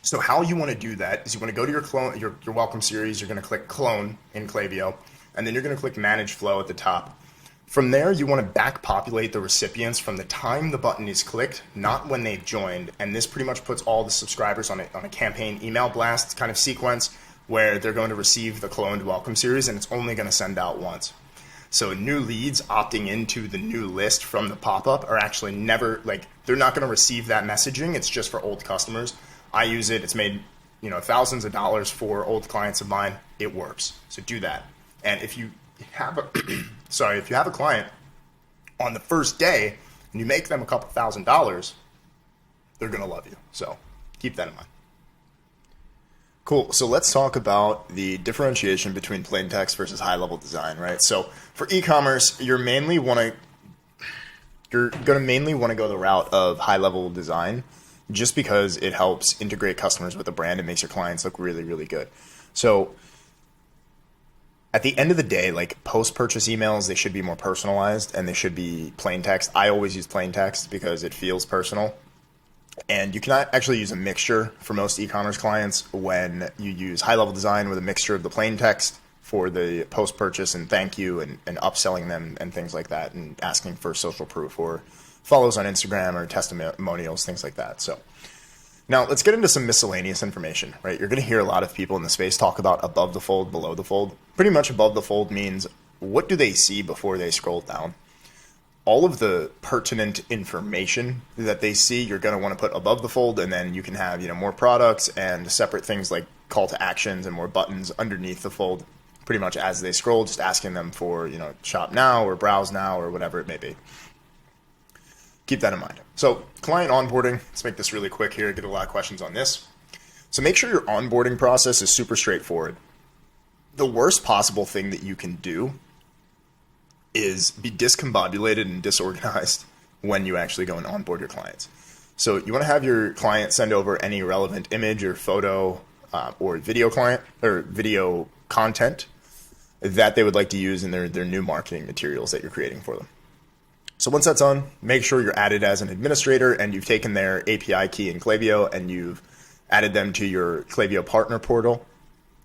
So how you want to do that is you want to go to your clone, your welcome series. You're going to click clone in Klaviyo, and then you're going to click manage flow at the top. From there, you want to back populate the recipients from the time the button is clicked, not when they've joined. And this pretty much puts all the subscribers on a campaign email blast kind of sequence where they're going to receive the cloned welcome series, and it's only going to send out once. So new leads opting into the new list from the pop-up are actually never, like, they're not going to receive that messaging. It's just for old customers. I use it. It's made, thousands of dollars for old clients of mine. It works. So do that. And if you have a, if you have a client on the first day and you make them a couple $1,000s, they're going to love you. So keep that in mind. Cool. So let's talk about the differentiation between plain text versus high-level design, right? So for e-commerce, you're going to mainly want to go the route of high-level design just because it helps integrate customers with the brand and makes your clients look really, really good. So at the end of the day, like post-purchase emails, they should be more personalized and they should be plain text. I always use plain text because it feels personal. And you can actually use a mixture for most e-commerce clients when you use high-level design with a mixture of the plain text for the post-purchase and thank you and upselling them and things like that and asking for social proof or follows on Instagram or testimonials, things like that. So now let's get into some miscellaneous information, right? You're going to hear a lot of people in the space talk about above the fold, below the fold. Pretty much above the fold means what do they see before they scroll down? All of the pertinent information that they see, you're going to want to put above the fold, and then you can have, more products and separate things like call to actions and more buttons underneath the fold, pretty much as they scroll, just asking them for, shop now or browse now or whatever it may be. Keep that in mind. So client onboarding, let's make this really quick here. I get a lot of questions on this. So make sure your onboarding process is super straightforward. The worst possible thing that you can do is be discombobulated and disorganized when you actually go and onboard your clients. So you want to have your client send over any relevant image or photo or video content that they would like to use in their new marketing materials that you're creating for them. So once that's done, make sure you're added as an administrator and you've taken their API key in Klaviyo and you've added them to your Klaviyo partner portal.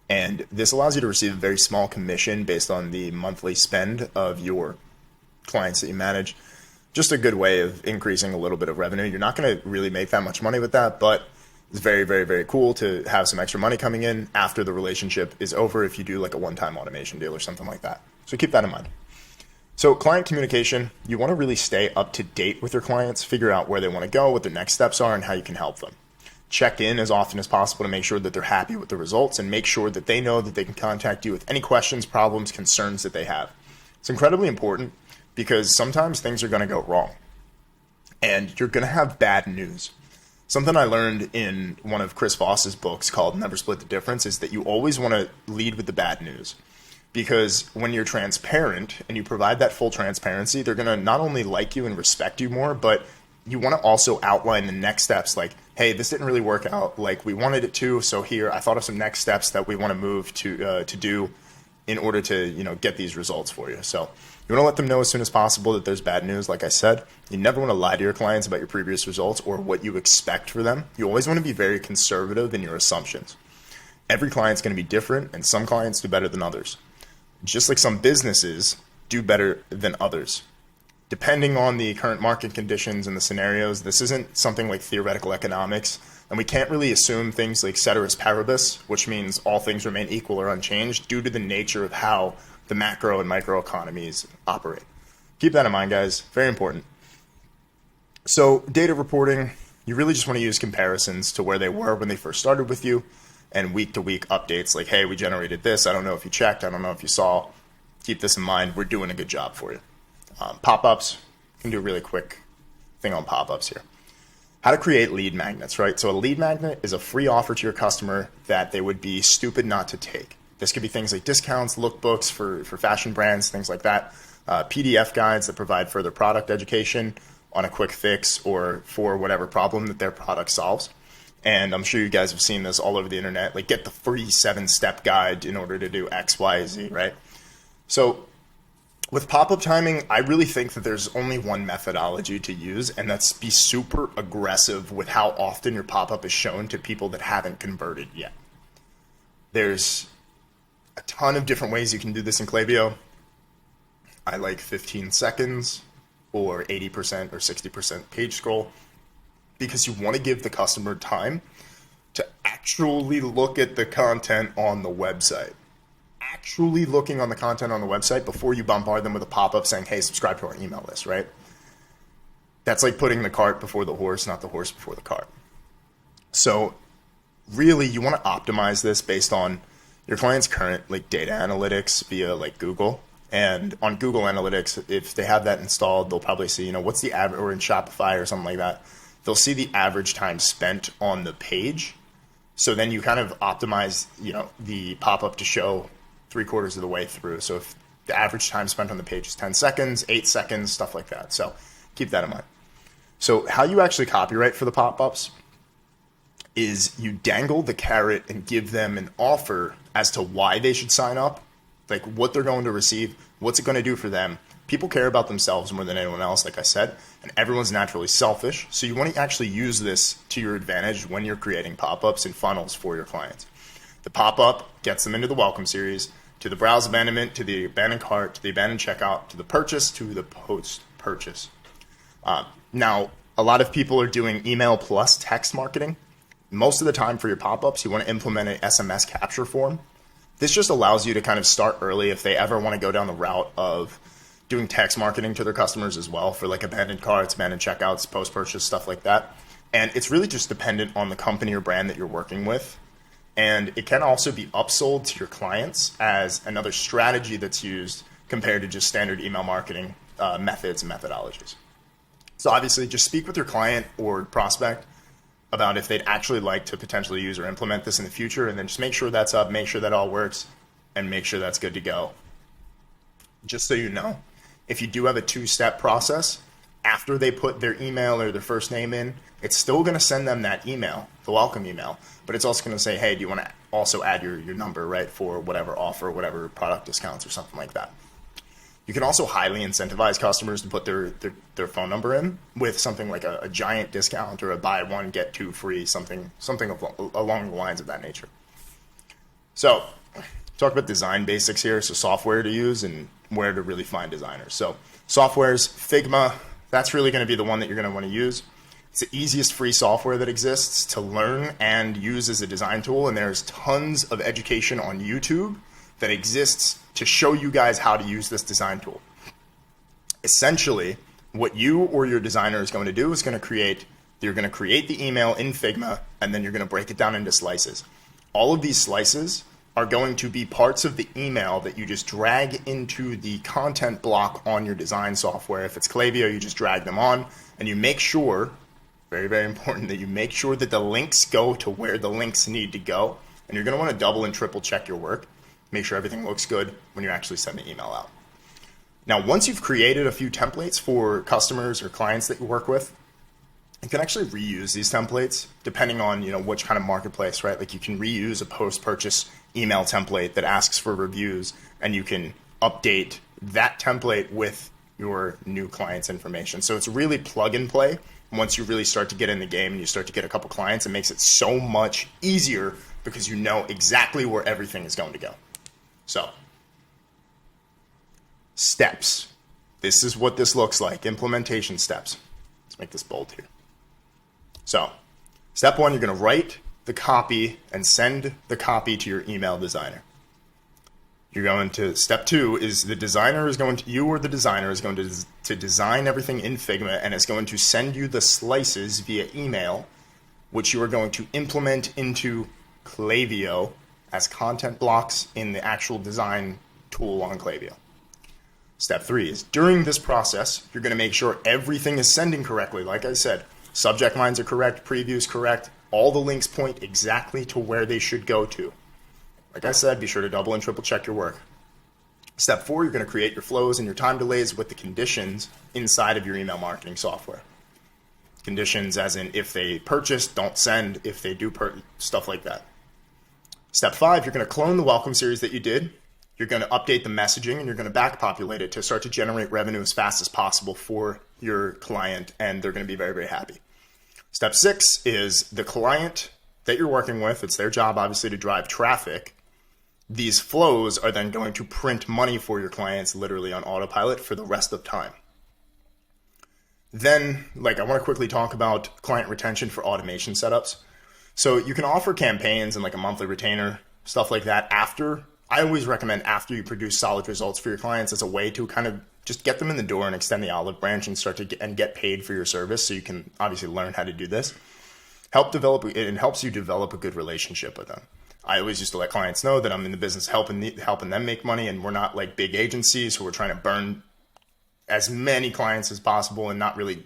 And this allows you to receive a very small commission based on the monthly spend of your clients that you manage. Just a good way of increasing a little bit of revenue. You're not going to really make that much money with that, but it's very, very, very cool to have some extra money coming in after the relationship is over if you do like a one-time automation deal or something like that. So keep that in mind. So client communication, you want to really stay up to date with your clients, figure out where they want to go, what their next steps are, and how you can help them. Check in as often as possible to make sure that they're happy with the results and make sure that they know that they can contact you with any questions, problems, concerns that they have. It's incredibly important because sometimes things are going to go wrong and you're going to have bad news. Something I learned in one of Chris Voss's books called Never Split the Difference is that you always want to lead with the bad news, because when you're transparent and you provide that full transparency, they're going to not only like you and respect you more, but you want to also outline the next steps, like, hey, this didn't really work out like we wanted it to, so here I thought of some next steps that we want to move to do in order to get these results for you. So you want to let them know as soon as possible that there's bad news. Like I said, you never want to lie to your clients about your previous results or what you expect for them. You always want to be very conservative in your assumptions. Every client's going to be different, and some clients do better than others. Just like some businesses do better than others. Depending on the current market conditions and the scenarios, this isn't something like theoretical economics, and we can't really assume things like ceteris paribus, which means all things remain equal or unchanged due to the nature of how the macro and micro economies operate. Keep that in mind, guys. Very important. So data reporting, you really just want to use comparisons to where they were when they first started with you and week-to-week updates like, hey, we generated this. I don't know if you checked. I don't know if you saw. Keep this in mind. We're doing a good job for you. Pop-ups, can do a really quick thing on pop-ups here. How to create lead magnets, right? So a lead magnet is a free offer to your customer that they would be stupid not to take. This could be things like discounts, lookbooks for fashion brands, things like that, PDF guides that provide further product education on a quick fix or for whatever problem that their product solves. And I'm sure you guys have seen this all over the internet, like get the free 7-step guide in order to do X, Y, Z, right? So with pop-up timing, I really think that there's only one methodology to use, and that's be super aggressive with how often your pop-up is shown to people that haven't converted yet. There's a ton of different ways you can do this in Klaviyo. I like 15 seconds or 80% or 60% page scroll because you want to give the customer time to actually look at the content on the website. actually looking on the content on the website before you bombard them with a pop-up saying, hey, subscribe to our email list, right? That's like putting the cart before the horse, not the horse before the cart. So really, you want to optimize this based on your client's current like data analytics via like Google. And on Google Analytics, if they have that installed, they'll probably see, what's the average, or in Shopify or something like that, they'll see the average time spent on the page. So then you kind of optimize, the pop-up to show 3/4 of the way through. So if the average time spent on the page is 10 seconds, 8 seconds, stuff like that. So keep that in mind. So how you actually copyright for the pop-ups is you dangle the carrot and give them an offer as to why they should sign up, like what they're going to receive, what's it going to do for them. People care about themselves more than anyone else, like I said, and everyone's naturally selfish. So you want to actually use this to your advantage when you're creating pop-ups and funnels for your clients. The pop-up gets them into the welcome series, to the browse abandonment, to the abandoned cart, to the abandoned checkout, to the purchase, to the post-purchase. Now, a lot of people are doing email plus text marketing. Most of the time for your pop-ups, you want to implement an SMS Capture form. This just allows you to kind of start early if they ever want to go down the route of doing text marketing to their customers as well for like abandoned carts, abandoned checkouts, post-purchase, stuff like that. And it's really just dependent on the company or brand that you're working with. And it can also be upsold to your clients as another strategy that's used compared to just standard email marketing methods and methodologies. So obviously just speak with your client or prospect about if they'd actually like to potentially use or implement this in the future, and then just make sure that's up, make sure that all works, and make sure that's good to go. Just so you know, if you do have a 2-step process, after they put their email or their first name in, it's still going to send them that email, the welcome email, but it's also going to say, hey, do you want to also add your number, right, for whatever offer, whatever product discounts or something like that. You can also highly incentivize customers to put their phone number in with something like a giant discount or a buy one, get two free, something along the lines of that nature. So talk about design basics here. So software to use and where to really find designers. So software's Figma. That's really going to be the one that you're going to want to use. It's the easiest free software that exists to learn and use as a design tool. And there's tons of education on YouTube that exists to show you guys how to use this design tool. Essentially, what you or your designer is going to do is you're going to create the email in Figma, and then you're going to break it down into slices. All of these slices are going to be parts of the email that you just drag into the content block on your design software. If it's Klaviyo, you just drag them on, and you make sure, very, very important, that you make sure that the links go to where the links need to go. And you're going to want to double and triple check your work. Make sure everything looks good when you actually send the email out. Now, once you've created a few templates for customers or clients that you work with, you can actually reuse these templates depending on which kind of marketplace, right? Like you can reuse a post-purchase email template that asks for reviews, and you can update that template with your new client's information. So it's really plug and play. Once you really start to get in the game and you start to get a couple clients, it makes it so much easier because you know exactly where everything is going to go. So, steps. This is what this looks like. Implementation steps. Let's make this bold here. So, step 1, you're going to write the copy and send the copy to your email designer. You're going to, step 2 is you or the designer is going to design everything in Figma, and it's going to send you the slices via email, which you are going to implement into Klaviyo as content blocks in the actual design tool on Klaviyo. Step 3 is during this process, you're going to make sure everything is sending correctly. Like I said, subject lines are correct, previews correct, all the links point exactly to where they should go to. Like I said, be sure to double and triple check your work. Step 4, you're going to create your flows and your time delays with the conditions inside of your email marketing software. Conditions as in if they purchase, don't send, if they do stuff like that. Step 5, you're going to clone the welcome series that you did. You're going to update the messaging, and you're going to back populate it to start to generate revenue as fast as possible for your client, and they're going to be very, very happy. Step 6 is the client that you're working with. It's their job, obviously, to drive traffic. These flows are then going to print money for your clients literally on autopilot for the rest of time. Then, I want to quickly talk about client retention for automation setups. So you can offer campaigns and a monthly retainer, stuff like that after I always recommend after you produce solid results for your clients as a way to kind of just get them in the door and extend the olive branch and start to get paid for your service, so you can obviously learn how to do this. It helps you develop a good relationship with them. I always used to let clients know that I'm in the business helping them make money, and we're not like big agencies who are trying to burn as many clients as possible and not really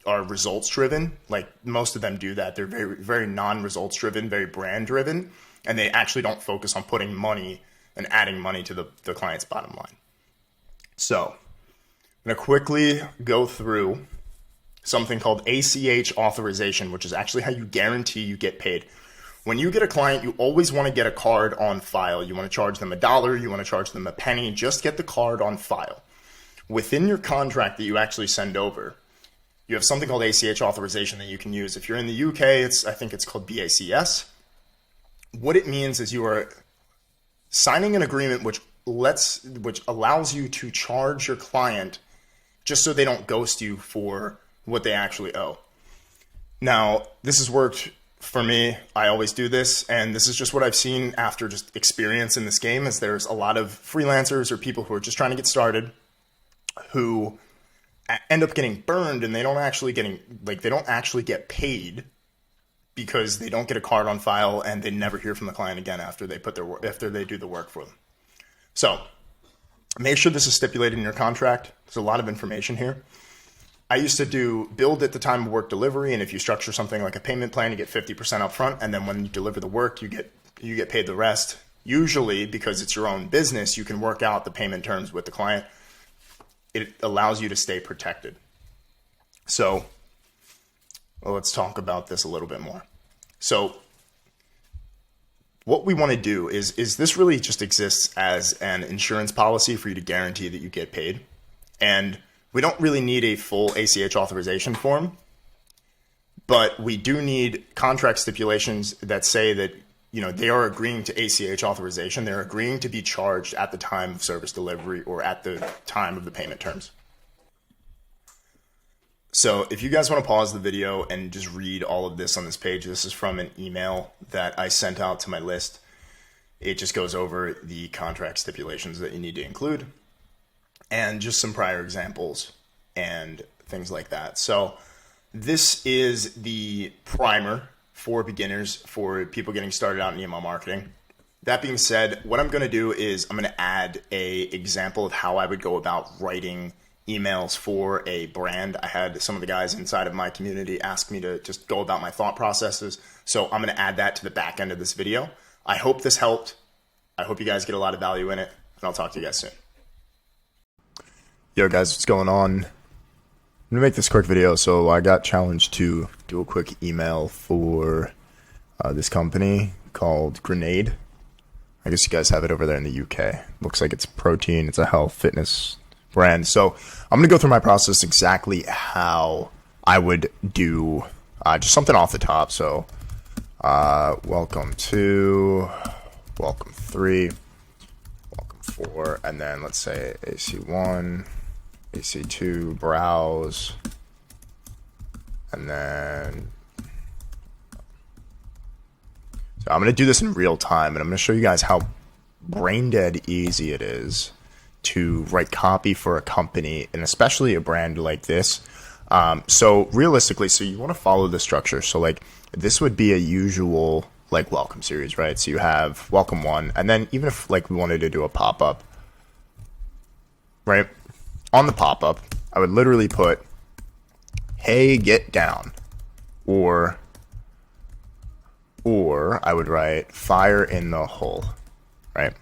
are results driven. Like most of them do that. They're very, very non-results driven, very brand driven, and they actually don't focus on putting money and adding money to the client's bottom line. So I'm going to quickly go through something called ACH authorization, which is actually how you guarantee you get paid. When you get a client, you always want to get a card on file. You want to charge them $1, you want to charge them a penny, just get the card on file. Within your contract that you actually send over, you have something called ACH authorization that you can use. If you're in the UK, I think it's called BACS. What it means is you are signing an agreement which allows you to charge your client just so they don't ghost you for what they actually owe. Now, this has worked for me. I always do this, and this is just what I've seen after just experience in this game. Is there's a lot of freelancers or people who are just trying to get started who end up getting burned, and they don't actually get paid because they don't get a card on file and they never hear from the client again after they do the work for them. So make sure this is stipulated in your contract. There's a lot of information here. I used to do billed at the time of work delivery, and if you structure something like a payment plan, you get 50% up front, and then when you deliver the work, you get paid the rest. Usually, because it's your own business, you can work out the payment terms with the client. It allows you to stay protected. So let's talk about this a little bit more. So what we want to do is this really just exists as an insurance policy for you to guarantee that you get paid. And we don't really need a full ACH authorization form, but we do need contract stipulations that say that, they are agreeing to ACH authorization. They're agreeing to be charged at the time of service delivery or at the time of the payment terms. So if you guys want to pause the video and just read all of this on this page, this is from an email that I sent out to my list. It just goes over the contract stipulations that you need to include and just some prior examples and things like that. So this is the primer for beginners, for people getting started out in email marketing. That being said, what I'm going to do is I'm going to add a example of how I would go about writing emails for a brand. I had some of the guys inside of my community ask me to just go about my thought processes. So I'm going to add that to the back end of this video. I hope this helped. I hope you guys get a lot of value in it, and I'll talk to you guys soon. Yo guys, what's going on? I'm gonna make this quick video. So I got challenged to do a quick email for this company called Grenade. I guess you guys have it over there in the UK. Looks like it's protein. It's a health fitness brand. So I'm gonna go through my process exactly how I would do just something off the top. So welcome 2, welcome 3, welcome 4, and then let's say AC1, AC2, browse, and then so I'm going to do this in real time, and I'm going to show you guys how brain dead easy it is to write copy for a company, and especially a brand like this. So realistically, so you want to follow the structure. So like this would be a usual like welcome series, right? So you have welcome 1, and then even if like we wanted to do a pop-up, right? On the pop-up, I would literally put, hey, get down, or I would write fire in the hole, right?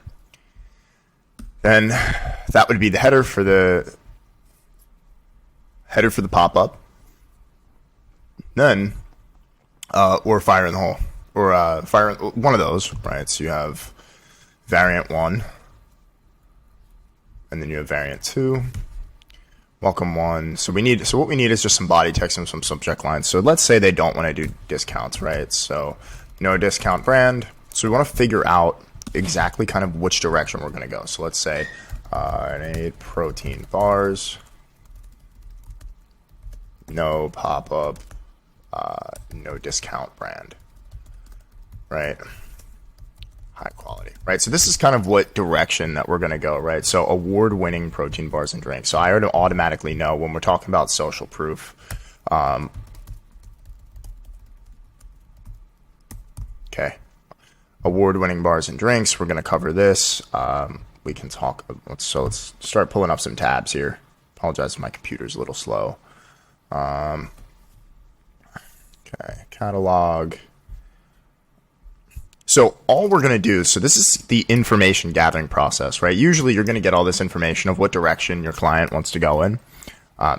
Then that would be the header for the pop-up. Then or fire in the hole, or fire, one of those, right? So you have variant 1, and then you have variant 2. Welcome 1. So what we need is just some body text and some subject lines. So let's say they don't want to do discounts, right? So no discount brand. So we want to figure out exactly kind of which direction we're going to go. So let's say I need protein bars, no pop-up, no discount brand, right? high quality, right? So this is kind of what direction that we're going to go, right? So award-winning protein bars and drinks. So I already automatically know when we're talking about social proof. Okay. Award-winning bars and drinks. We're going to cover this. We can talk. So let's start pulling up some tabs here. Apologize if my computer's a little slow. Okay. Catalog. So all we're going to do, so this is the information gathering process, right? Usually you're going to get all this information of what direction your client wants to go in.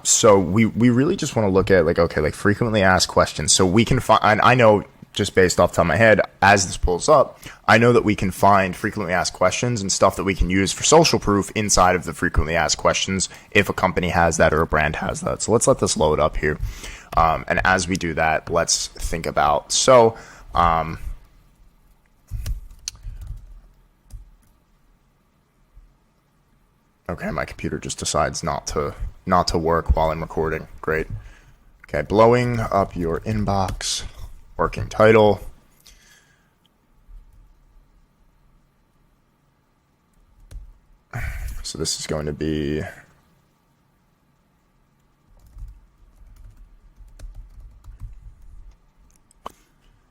So we really just want to look at like frequently asked questions. So we can find, I know just based off the top of my head, as this pulls up, I know that we can find frequently asked questions and stuff that we can use for social proof inside of the frequently asked questions if a company has that or a brand has that. So let's let this load up here. And as we do that, let's think about, okay, my computer just decides not to work while I'm recording. Great. Okay, blowing up your inbox, working title. So this is going to be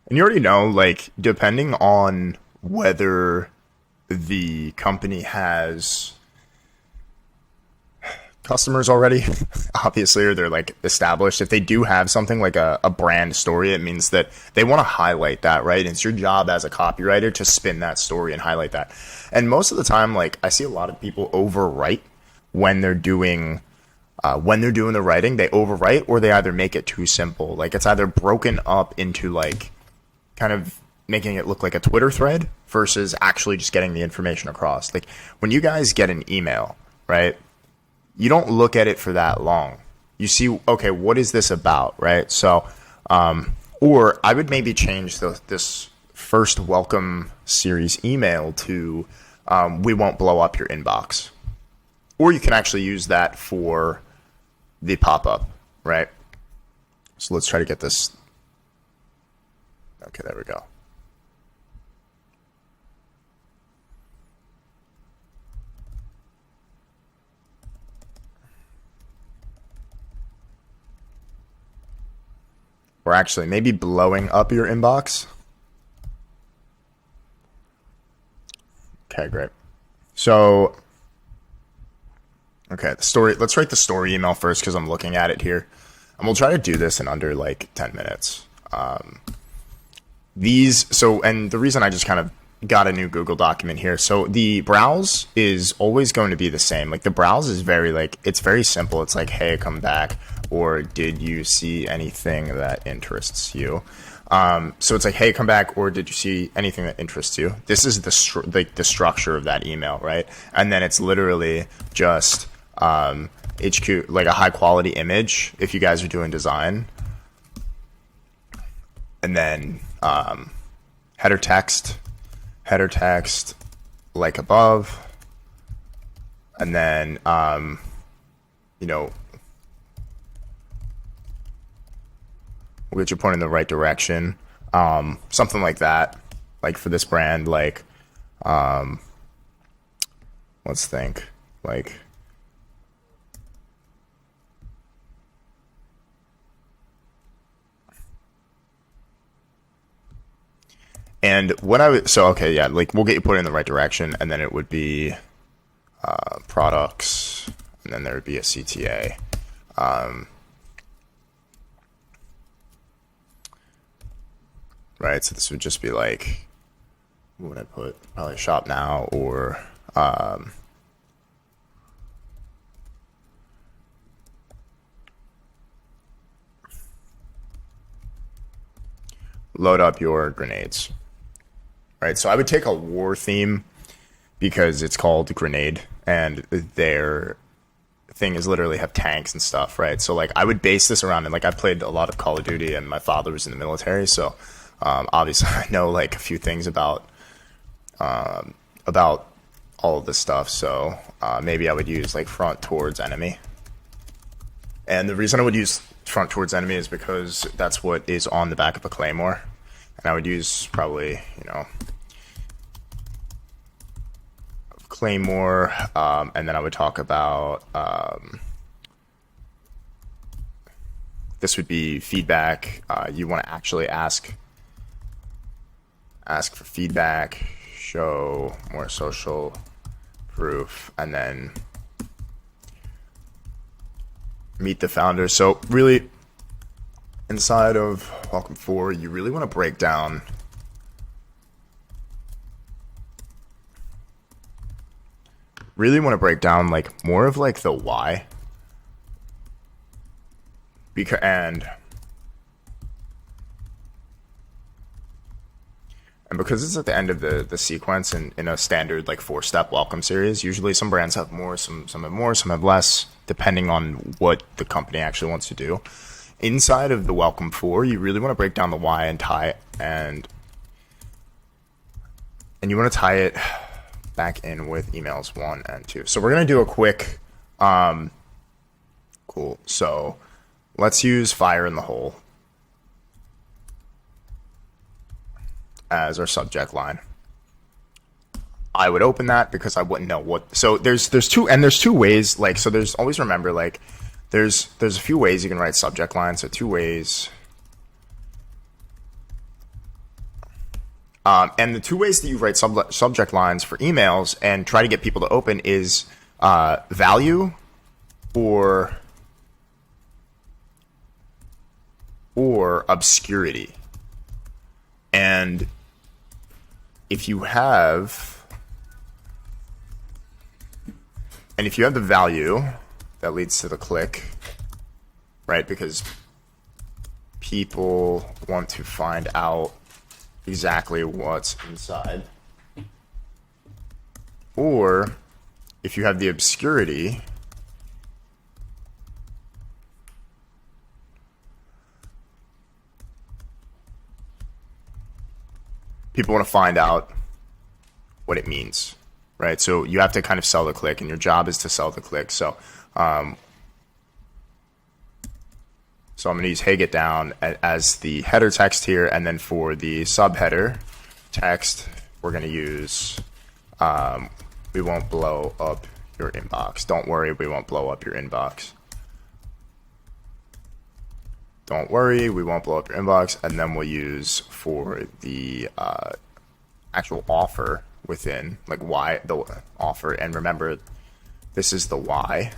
and you already know, like, depending on whether the company has customers already, obviously, or they're like established. If they do have something like a brand story, it means that they want to highlight that, right? And it's your job as a copywriter to spin that story and highlight that. And most of the time, like, I see a lot of people overwrite when they're doing the writing. They overwrite, or they either make it too simple. Like, it's either broken up into like kind of making it look like a Twitter thread versus actually just getting the information across. Like, when you guys get an email, right? You don't look at it for that long. You see, okay, what is this about, right? So, or I would maybe change this first welcome series email to we won't blow up your inbox. Or you can actually use that for the pop-up, right? So let's try to get this. Okay, there we go. Or actually, maybe blowing up your inbox. Okay, great. So, okay, the story. Let's write the story email first because I'm looking at it here. And we'll try to do this in under like 10 minutes. And the reason I just kind of got a new Google document here. So the browse is always going to be the same. Like, the browse is it's very simple. It's like, hey, come back, or did you see anything that interests you? So it's like, hey, come back, or did you see anything that interests you? This is the structure of that email, right? And then it's literally just HQ, like a high quality image if you guys are doing design. And then header text like above, and then we'll get you pointed in the right direction, something like that, like for this brand, like let's think, like and what I would, so okay, yeah, like we'll get you put in the right direction, and then it would be products, and then there would be a CTA. Right, so this would just be like, what would I put? Probably shop now, or load up your grenades. Right, so I would take a war theme because it's called Grenade, and their thing is literally have tanks and stuff, right? So like I would base this around, and like I've played a lot of Call of Duty, and my father was in the military, so obviously I know like a few things about all of this stuff. So maybe I would use like front towards enemy, and the reason I would use front towards enemy is because that's what is on the back of a claymore, and I would use probably Claymore, and then I would talk about this would be feedback. You want to actually ask for feedback, show more social proof, and then meet the founder. So really, inside of Welcome 4, you really want to break down like more of like the why, because because it's at the end of the sequence in a standard like 4-step welcome series. Usually some brands have more, some have more, some have less, depending on what the company actually wants to do. Inside of the Welcome 4, you really want to break down the why and tie and you want to tie it back in with emails 1 and 2. So we're going to do a quick, cool. So let's use fire in the hole as our subject line. I would open that because I wouldn't know what. So there's two ways. Like, so there's always remember, like, there's a few ways you can write subject lines. So 2 ways. And the 2 ways that you write subject lines for emails and try to get people to open is value or obscurity. And if you have the value that leads to the click, right? Because people want to find out exactly what's inside. Or if you have the obscurity, people want to find out what it means, right? So you have to kind of sell the click, and your job is to sell the click. So so I'm going to use "Hey, get down" as the header text here, and then for the subheader text, we're going to use "We won't blow up your inbox." Don't worry, we won't blow up your inbox. Don't worry, we won't blow up your inbox. And then we'll use for the actual offer within, like, why the offer. And remember, this is the why.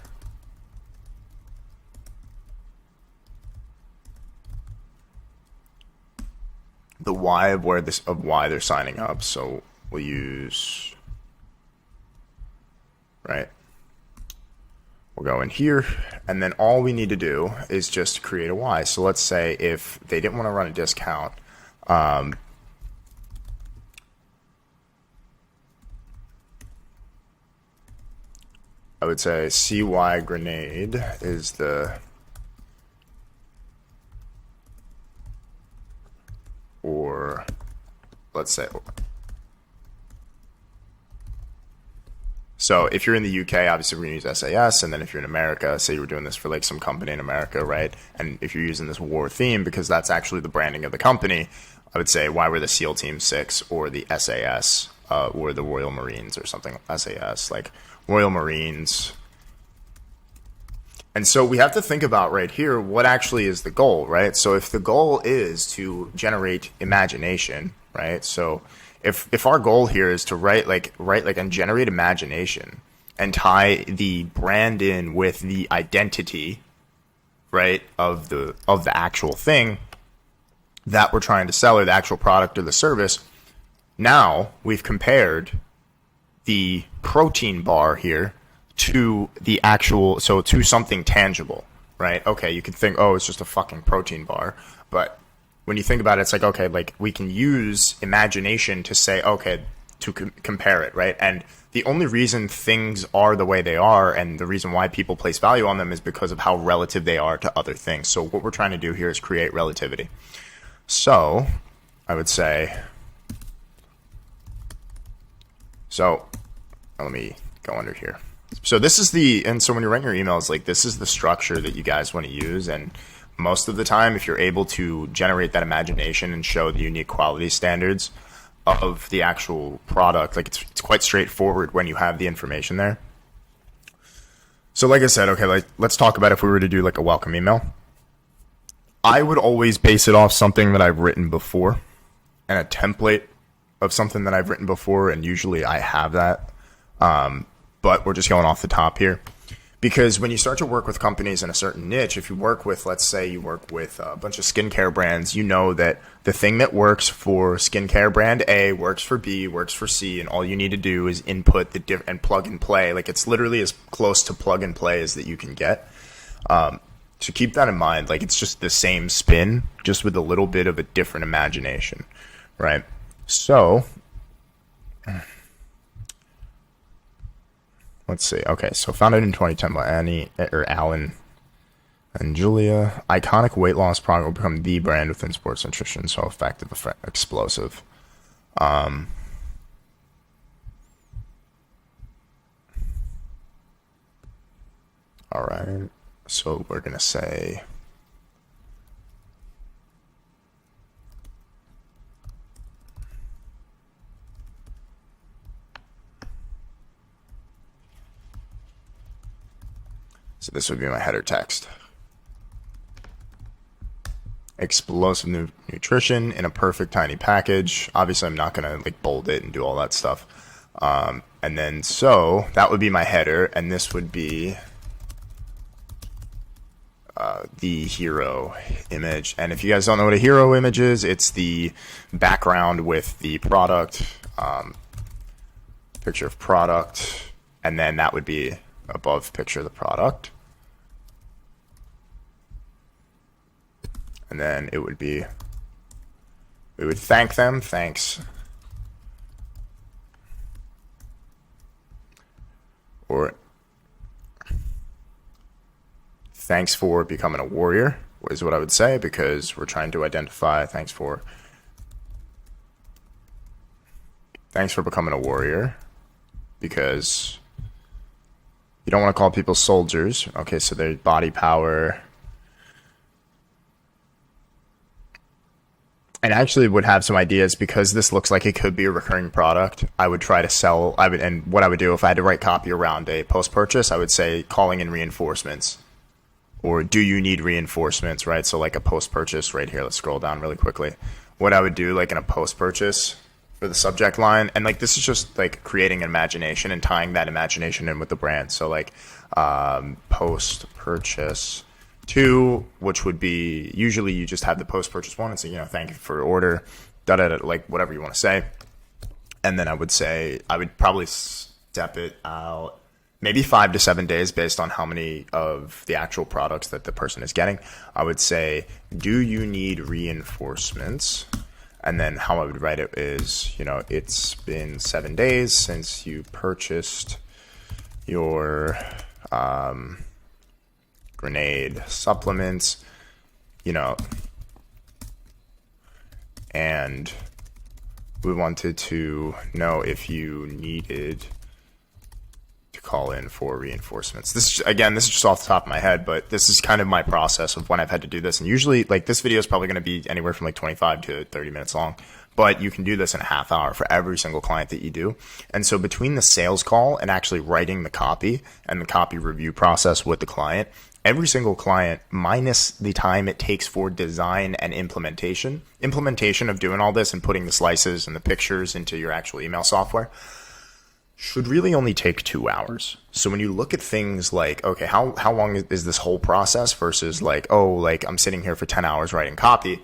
The why of why they're signing up. So we'll use, right? We'll go in here, and then all we need to do is just create a why. So let's say if they didn't want to run a discount, I would say CY grenade is the, or let's say, so if you're in the UK, obviously we're going to use SAS, and then if you're in America, say you were doing this for like some company in America, right? And if you're using this war theme, because that's actually the branding of the company, I would say, why were the SEAL Team 6 or the SAS or the Royal Marines or something, SAS, like Royal Marines. And so we have to think about right here, what actually is the goal, right? So if the goal is to generate imagination, right? So if our goal here is to write and generate imagination and tie the brand in with the identity, right, of the actual thing that we're trying to sell, or the actual product or the service, now we've compared the protein bar here to the actual, so to something tangible, right? Okay, you could think, oh, it's just a fucking protein bar, but when you think about it, it's like, okay, like we can use imagination to say, okay, to compare it, right? And the only reason things are the way they are, and the reason why people place value on them, is because of how relative they are to other things. So what we're trying to do here is create relativity. So I would say, so let me go under here. So this is so when you're writing your emails, like, this is the structure that you guys want to use. And most of the time, if you're able to generate that imagination and show the unique quality standards, of the actual product. Like it's quite straightforward when you have the information there. So like I said, okay, like let's talk about if we were to do like a welcome email. I would always base it off something that I've written before and a template of something that I've written before, and usually I have that. But we're just going off the top here. Because when you start to work with companies in a certain niche, if you work with, let's say you work with a bunch of skincare brands, you know that the thing that works for skincare brand A works for B, works for C, and all you need to do is input the and plug and play. Like it's literally as close to plug and play as that you can get. So keep that in mind. Like it's just the same spin, just with a little bit of a different imagination, right? So let's see. Okay, so founded in 2010 by Alan and Julia. Iconic weight loss product will become the brand within sports nutrition. So effective, explosive. All right. So we're gonna say. So this would be my header text. Explosive nutrition in a perfect tiny package. Obviously, I'm not going to like bold it and do all that stuff. And then so that would be my header. And this would be the hero image. And if you guys don't know what a hero image is, it's the background with the product, picture of product. And then that would be above picture of the product. And then it would be, we would thank them, thanks. Or thanks for becoming a warrior is what I would say, because we're trying to identify thanks for becoming a warrior, because you don't want to call people soldiers. Okay, so their body power. And actually would have some ideas, because this looks like it could be a recurring product. I would try to sell, and what I would do if I had to write copy around a post-purchase, I would say calling in reinforcements. Or do you need reinforcements, right? So like a post-purchase right here, let's scroll down really quickly. What I would do like in a post-purchase for the subject line, and like this is just like creating an imagination and tying that imagination in with the brand. So like post-purchase 2, which would be, usually you just have the post-purchase one and say, thank you for your order, like whatever you want to say. And then I would say, I would probably step it out maybe 5 to 7 days based on how many of the actual products that the person is getting. I would say, do you need reinforcements? And then how I would write it is, it's been 7 days since you purchased your grenade supplements, and we wanted to know if you needed to call in for reinforcements. This is just off the top of my head, but this is kind of my process of when I've had to do this. And usually like this video is probably going to be anywhere from like 25 to 30 minutes long, but you can do this in a half hour for every single client that you do. And so between the sales call and actually writing the copy and the copy review process with the client, every single client, minus the time it takes for design and implementation of doing all this and putting the slices and the pictures into your actual email software, should really only take 2 hours. So when you look at things like, okay, how long is this whole process versus like, I'm sitting here for 10 hours writing copy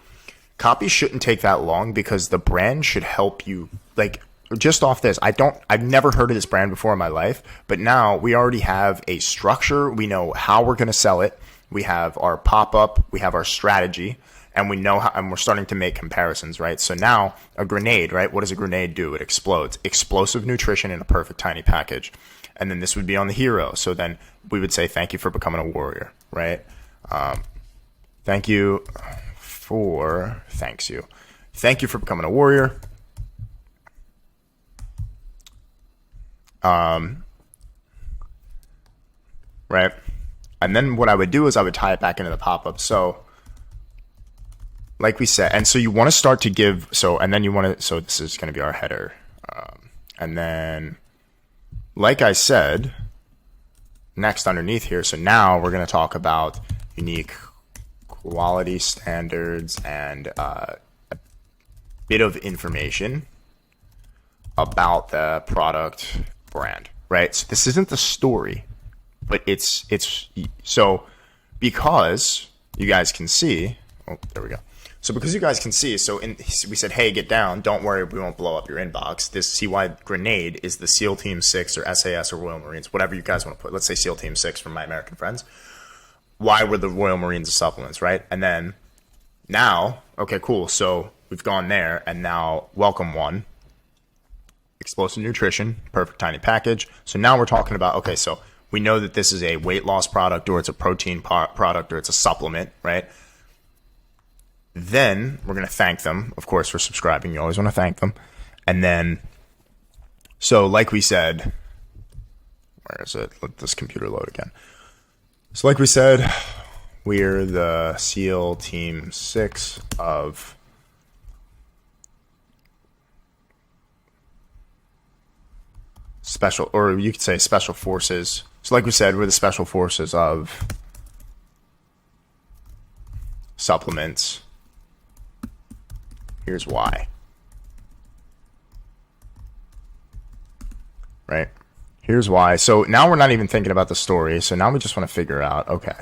shouldn't take that long, because the brand should help you. Like, just off this, I've never heard of this brand before in my life, but now we already have a structure. We know how we're going to sell it. We have our pop-up, we have our strategy, and we know how, and we're starting to make comparisons, right? So now a grenade, right? What does a grenade do? It explodes. Explosive nutrition in a perfect tiny package. And then this would be on the hero. So then we would say, thank you for becoming a warrior, right? Thank you for becoming a warrior. Right. And then what I would do is I would tie it back into the pop-up. So like we said, and so you want to start to give, and then you want to, so this is going to be our header. And then, like I said, next underneath here, so now we're going to talk about unique quality standards and a bit of information about the product brand, right? So this isn't the story, but it's so because you guys can see, oh, there we go. So because you guys can see, we said, hey, get down. Don't worry, we won't blow up your inbox. This CY grenade is the SEAL Team 6 or SAS or Royal Marines, whatever you guys want to put. Let's say SEAL Team 6 for my American friends. Why were the Royal Marines the supplements, right? And then now, okay, cool. So we've gone there, and now welcome one. Explosive nutrition, perfect tiny package. So now we're talking about, okay, so we know that this is a weight loss product, or it's a protein product, or it's a supplement, right? Then we're going to thank them, of course, for subscribing. You always want to thank them. And then, so like we said, where is it? Let this computer load again. So like we said, we're the SEAL Team 6 of special, or you could say special forces. So like we said, we're the special forces of supplements. Here's why. Right? Here's why. So now we're not even thinking about the story. So now we just want to figure out, okay,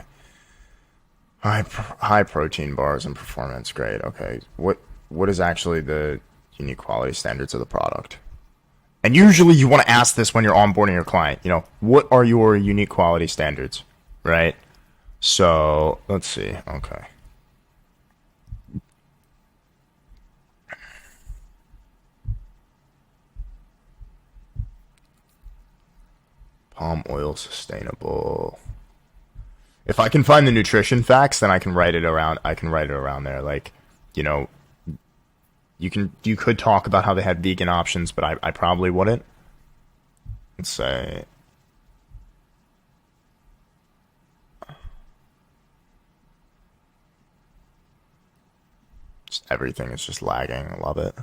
high protein bars and performance grade. Okay, what is actually the unique quality standards of the product? And usually you want to ask this when you're onboarding your client. You know, what are your unique quality standards, right? So let's see. Okay. Palm oil sustainable. If I can find the nutrition facts, then I can write it around. I can write it around there. Like, you know, you could talk about how they had vegan options, but I probably wouldn't. Let's say just everything is just lagging. I love it.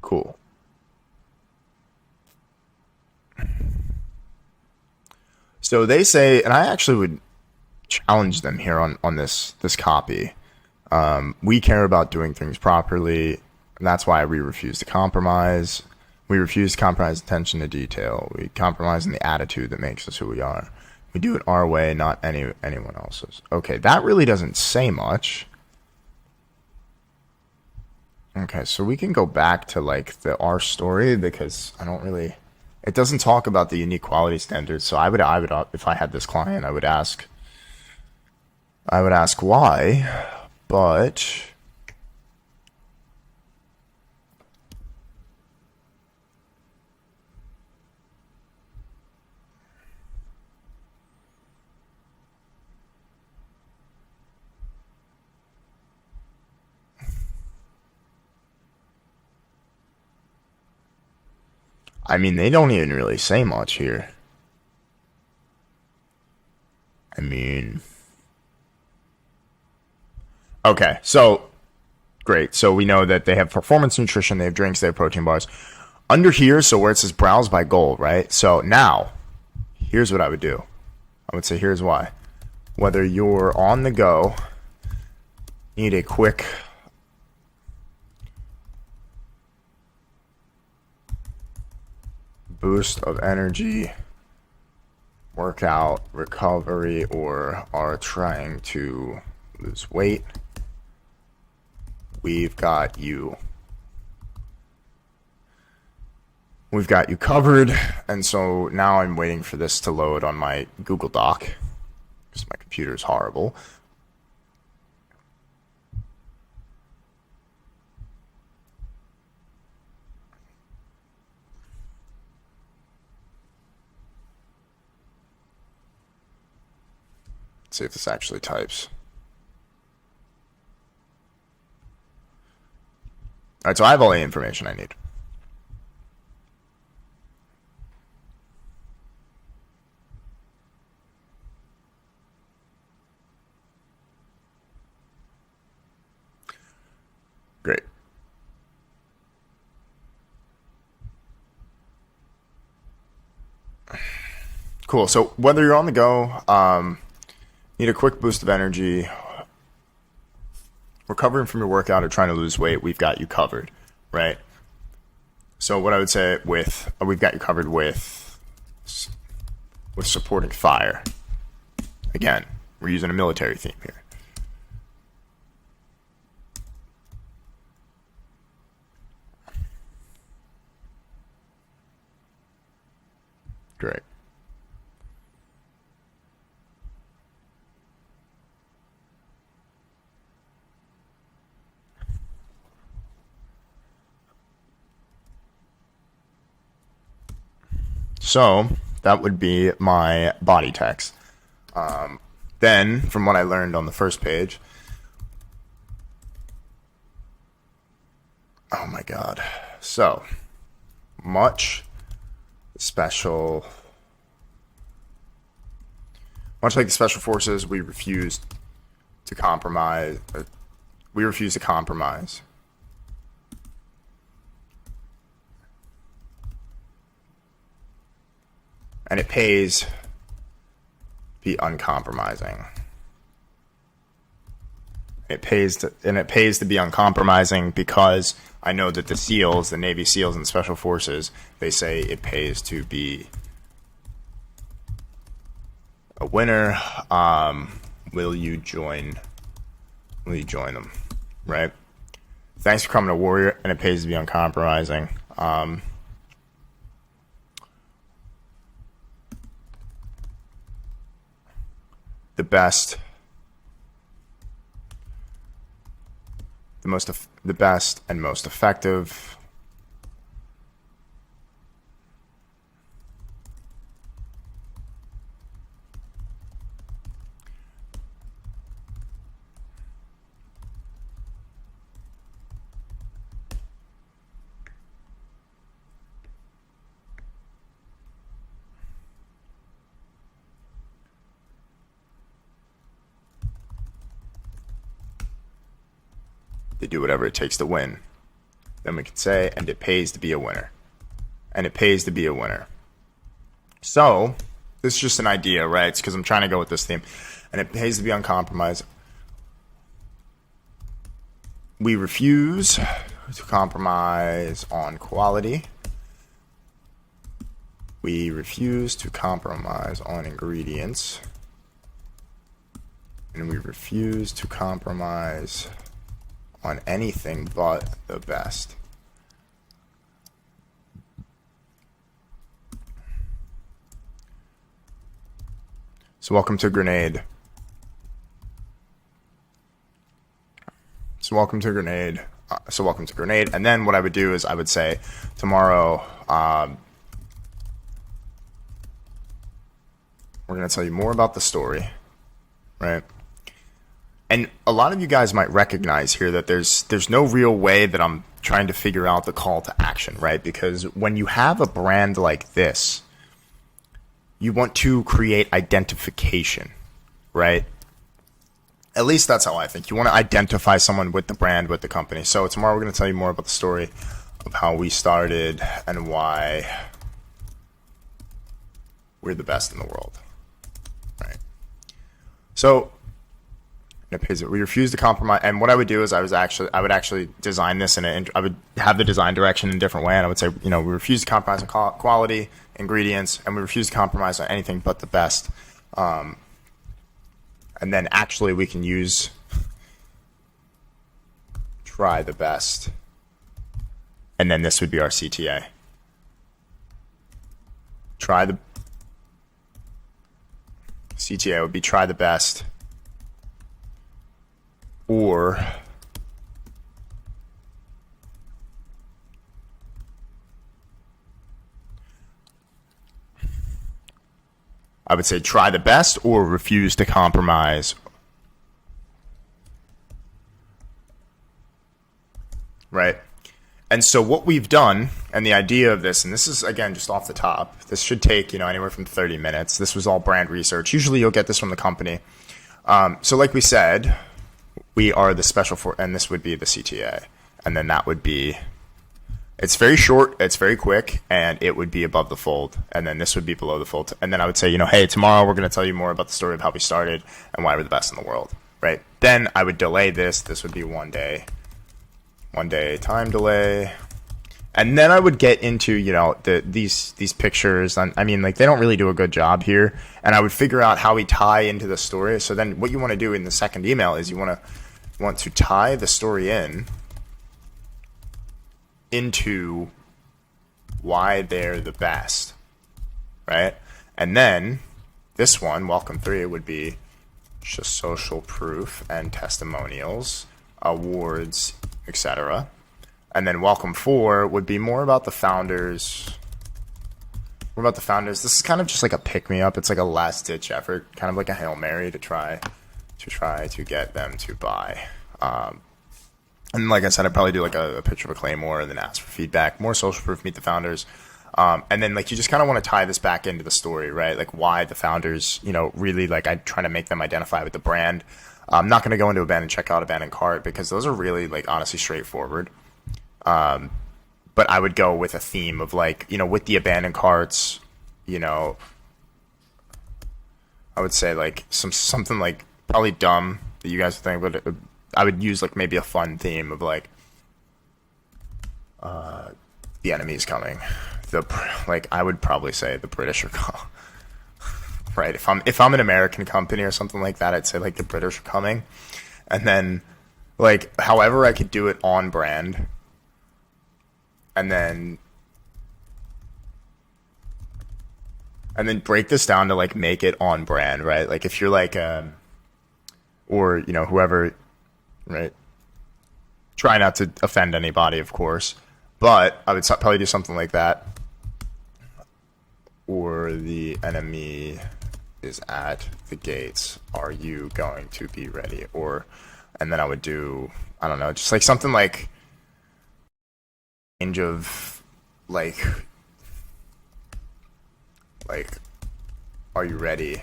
Cool. So they say, and I actually would challenge them here on this copy. We care about doing things properly, and that's why we refuse to compromise. We refuse to compromise attention to detail. We compromise in the attitude that makes us who we are. We do it our way, not anyone else's. Okay, that really doesn't say much. Okay, so we can go back to like our story, because I don't really, it doesn't talk about the unique quality standards. So I would, if I had this client, I would ask why, but I mean, they don't even really say much here. I mean, okay, so great. So we know that they have performance nutrition, they have drinks, they have protein bars. Under here, so where it says browse by goal, right? So now, here's what I would do. I would say, here's why. Whether you're on the go, need a quick boost of energy, workout, recovery, or are trying to lose weight, we've got you. We've got you covered. And so now I'm waiting for this to load on my Google Doc, because my computer is horrible. See if this actually types. right, so I have all the information I need. Great. Cool. So whether you're on the go, need a quick boost of energy, recovering from your workout, or trying to lose weight, we've got you covered, right? So what I would say with we've got you covered with supporting fire. Again, we're using a military theme here. Great. So that would be my body text. Then, from what I learned on the first page, oh my God. So much like the special forces, we refuse to compromise. We refuse to compromise. And it pays to be uncompromising. It pays to be uncompromising because I know that the SEALs, the Navy SEALs and the Special Forces, they say it pays to be a winner. Will you join them? Right? Thanks for becoming a warrior, and it pays to be uncompromising. The best and most effective. They do whatever it takes to win. Then we could say, and it pays to be a winner. And it pays to be a winner. So, this is just an idea, right? It's because I'm trying to go with this theme. And it pays to be uncompromised. We refuse to compromise on quality. We refuse to compromise on ingredients. And we refuse to compromise on anything but the best. So welcome to Grenade. Welcome to Grenade. And then what I would do is I would say tomorrow, we're going to tell you more about the story, right? And a lot of you guys might recognize here that there's no real way that I'm trying to figure out the call to action, right? Because when you have a brand like this, you want to create identification, right? At least that's how I think. You want to identify someone with the brand, with the company. So tomorrow we're going to tell you more about the story of how we started and why we're the best in the world, right? So we refuse to compromise. And what I would do is I would actually design this I would have the design direction in a different way. And I would say, we refuse to compromise on quality, ingredients, and we refuse to compromise on anything but the best. And then actually we can use try the best. And then this would be our CTA. CTA would be try the best. Or I would say try the best or refuse to compromise. Right? And so what we've done, and the idea of this, and this is, again, just off the top, this should take, anywhere from 30 minutes. This was all brand research. Usually you'll get this from the company. So like we said, we are the special for, and this would be the CTA. And then that would be, it's very short, it's very quick, and it would be above the fold. And then this would be below the fold. And then I would say, hey, tomorrow we're going to tell you more about the story of how we started and why we're the best in the world, right? Then I would delay this. This would be 1 day. 1 day time delay. And then I would get into, these pictures. I mean, like, they don't really do a good job here. And I would figure out how we tie into the story. So then what you want to do in the second email is you want to tie the story into why they're the best, right? And then this one, welcome 3, would be just social proof and testimonials, awards, etc. And then welcome 4 would be more about the founders. This is kind of just like a pick-me-up. It's like a last-ditch effort, kind of like a Hail Mary to try to get them to buy. And like I said, I'd probably do like a picture of a Claymore and then ask for feedback. More social proof, meet the founders. And then like you just kind of want to tie this back into the story, right? Like why the founders, really like I try to make them identify with the brand. I'm not going to go into abandoned checkout, abandoned cart, because those are really like honestly straightforward. But I would go with a theme of like, with the abandoned carts, I would say like something like probably dumb that you guys would think, but I would use like maybe a fun theme of like, the enemy's coming. I would probably say the British are coming. Right, if I'm an American company or something like that, I'd say like the British are coming, and then like however I could do it on brand, and then break this down to like make it on brand, right? Like if you're like or whoever, right? Try not to offend anybody, of course, but I would probably do something like that, or the enemy is at the gates, are you going to be ready? And then I would do, I don't know, just like something like range of like are you ready?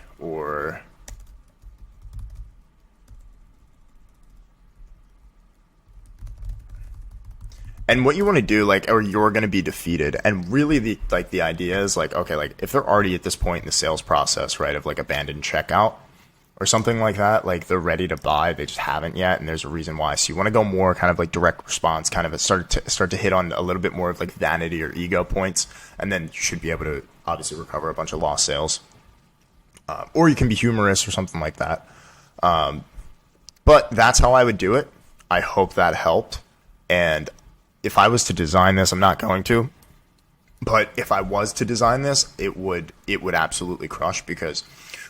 And what you want to do, like, or you're going to be defeated. And really the idea is like, okay, like if they're already at this point in the sales process, right, of like abandoned checkout or something like that, like they're ready to buy, they just haven't yet. And there's a reason why. So you want to go more kind of like direct response, kind of start to hit on a little bit more of like vanity or ego points. And then you should be able to obviously recover a bunch of lost sales. Or you can be humorous or something like that. But that's how I would do it. I hope that helped. And if I was to design this, I'm not going to, but if I was to design this, it would absolutely crush, because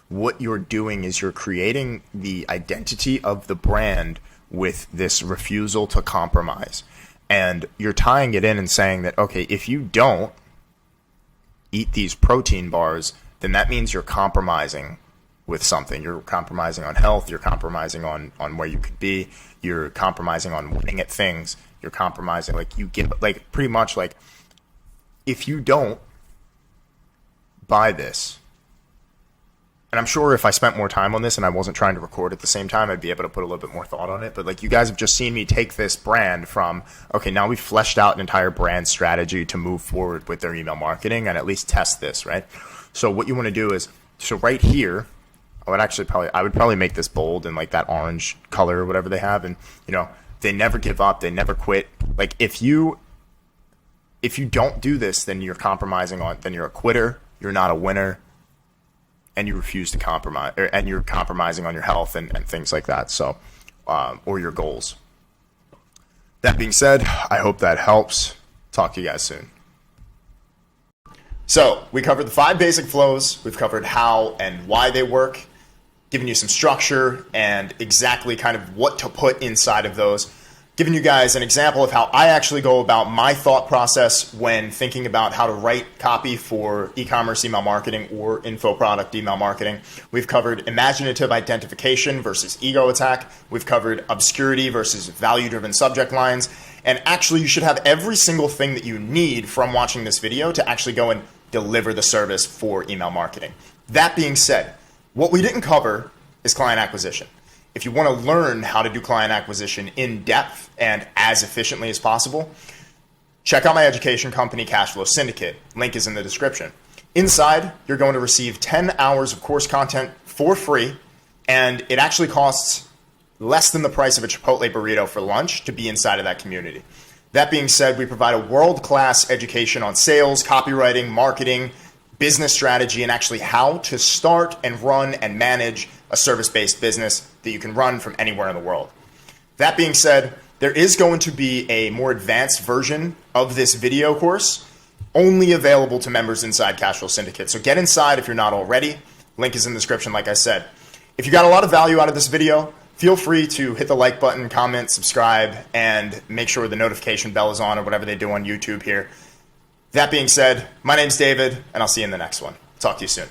what you're doing is you're creating the identity of the brand with this refusal to compromise. And you're tying it in and saying that, okay, if you don't eat these protein bars, then that means you're compromising with something. You're compromising on health. You're compromising on where you could be. You're compromising on winning at things. You're compromising, like you get, like pretty much like if you don't buy this, and I'm sure if I spent more time on this and I wasn't trying to record at the same time, I'd be able to put a little bit more thought on it. But like you guys have just seen me take this brand from, okay, now we've fleshed out an entire brand strategy to move forward with their email marketing and at least test this, right? So what you want to do is, so right here, I would probably make this bold and like that orange color or whatever they have. And, they never give up. They never quit. Like if you don't do this, then you're then you're a quitter. You're not a winner. And you refuse to compromise, and you're compromising on your health and things like that. So, or your goals. That being said, I hope that helps. Talk to you guys soon. So we covered the 5 basic flows. We've covered how and why they work, giving you some structure and exactly kind of what to put inside of those. giving you guys an example of how I actually go about my thought process when thinking about how to write copy for e-commerce email marketing or info product email marketing. We've covered imaginative identification versus ego attack. We've covered obscurity versus value-driven subject lines. And actually, you should have every single thing that you need from watching this video to actually go and deliver the service for email marketing. That being said, what we didn't cover is client acquisition. If you want to learn how to do client acquisition in depth and as efficiently as possible, check out my education company, Cashflow Syndicate. Link is in the description. Inside, you're going to receive 10 hours of course content for free, and it actually costs less than the price of a Chipotle burrito for lunch to be inside of that community. That being said, we provide a world-class education on sales, copywriting, marketing, business strategy, and actually how to start and run and manage a service-based business that you can run from anywhere in the world. That being said, there is going to be a more advanced version of this video course only available to members inside Cashflow Syndicate. So get inside if you're not already. Link is in the description, like I said. If you got a lot of value out of this video, feel free to hit the like button, comment, subscribe, and make sure the notification bell is on or whatever they do on YouTube here. That being said, my name's David, and I'll see you in the next one. Talk to you soon.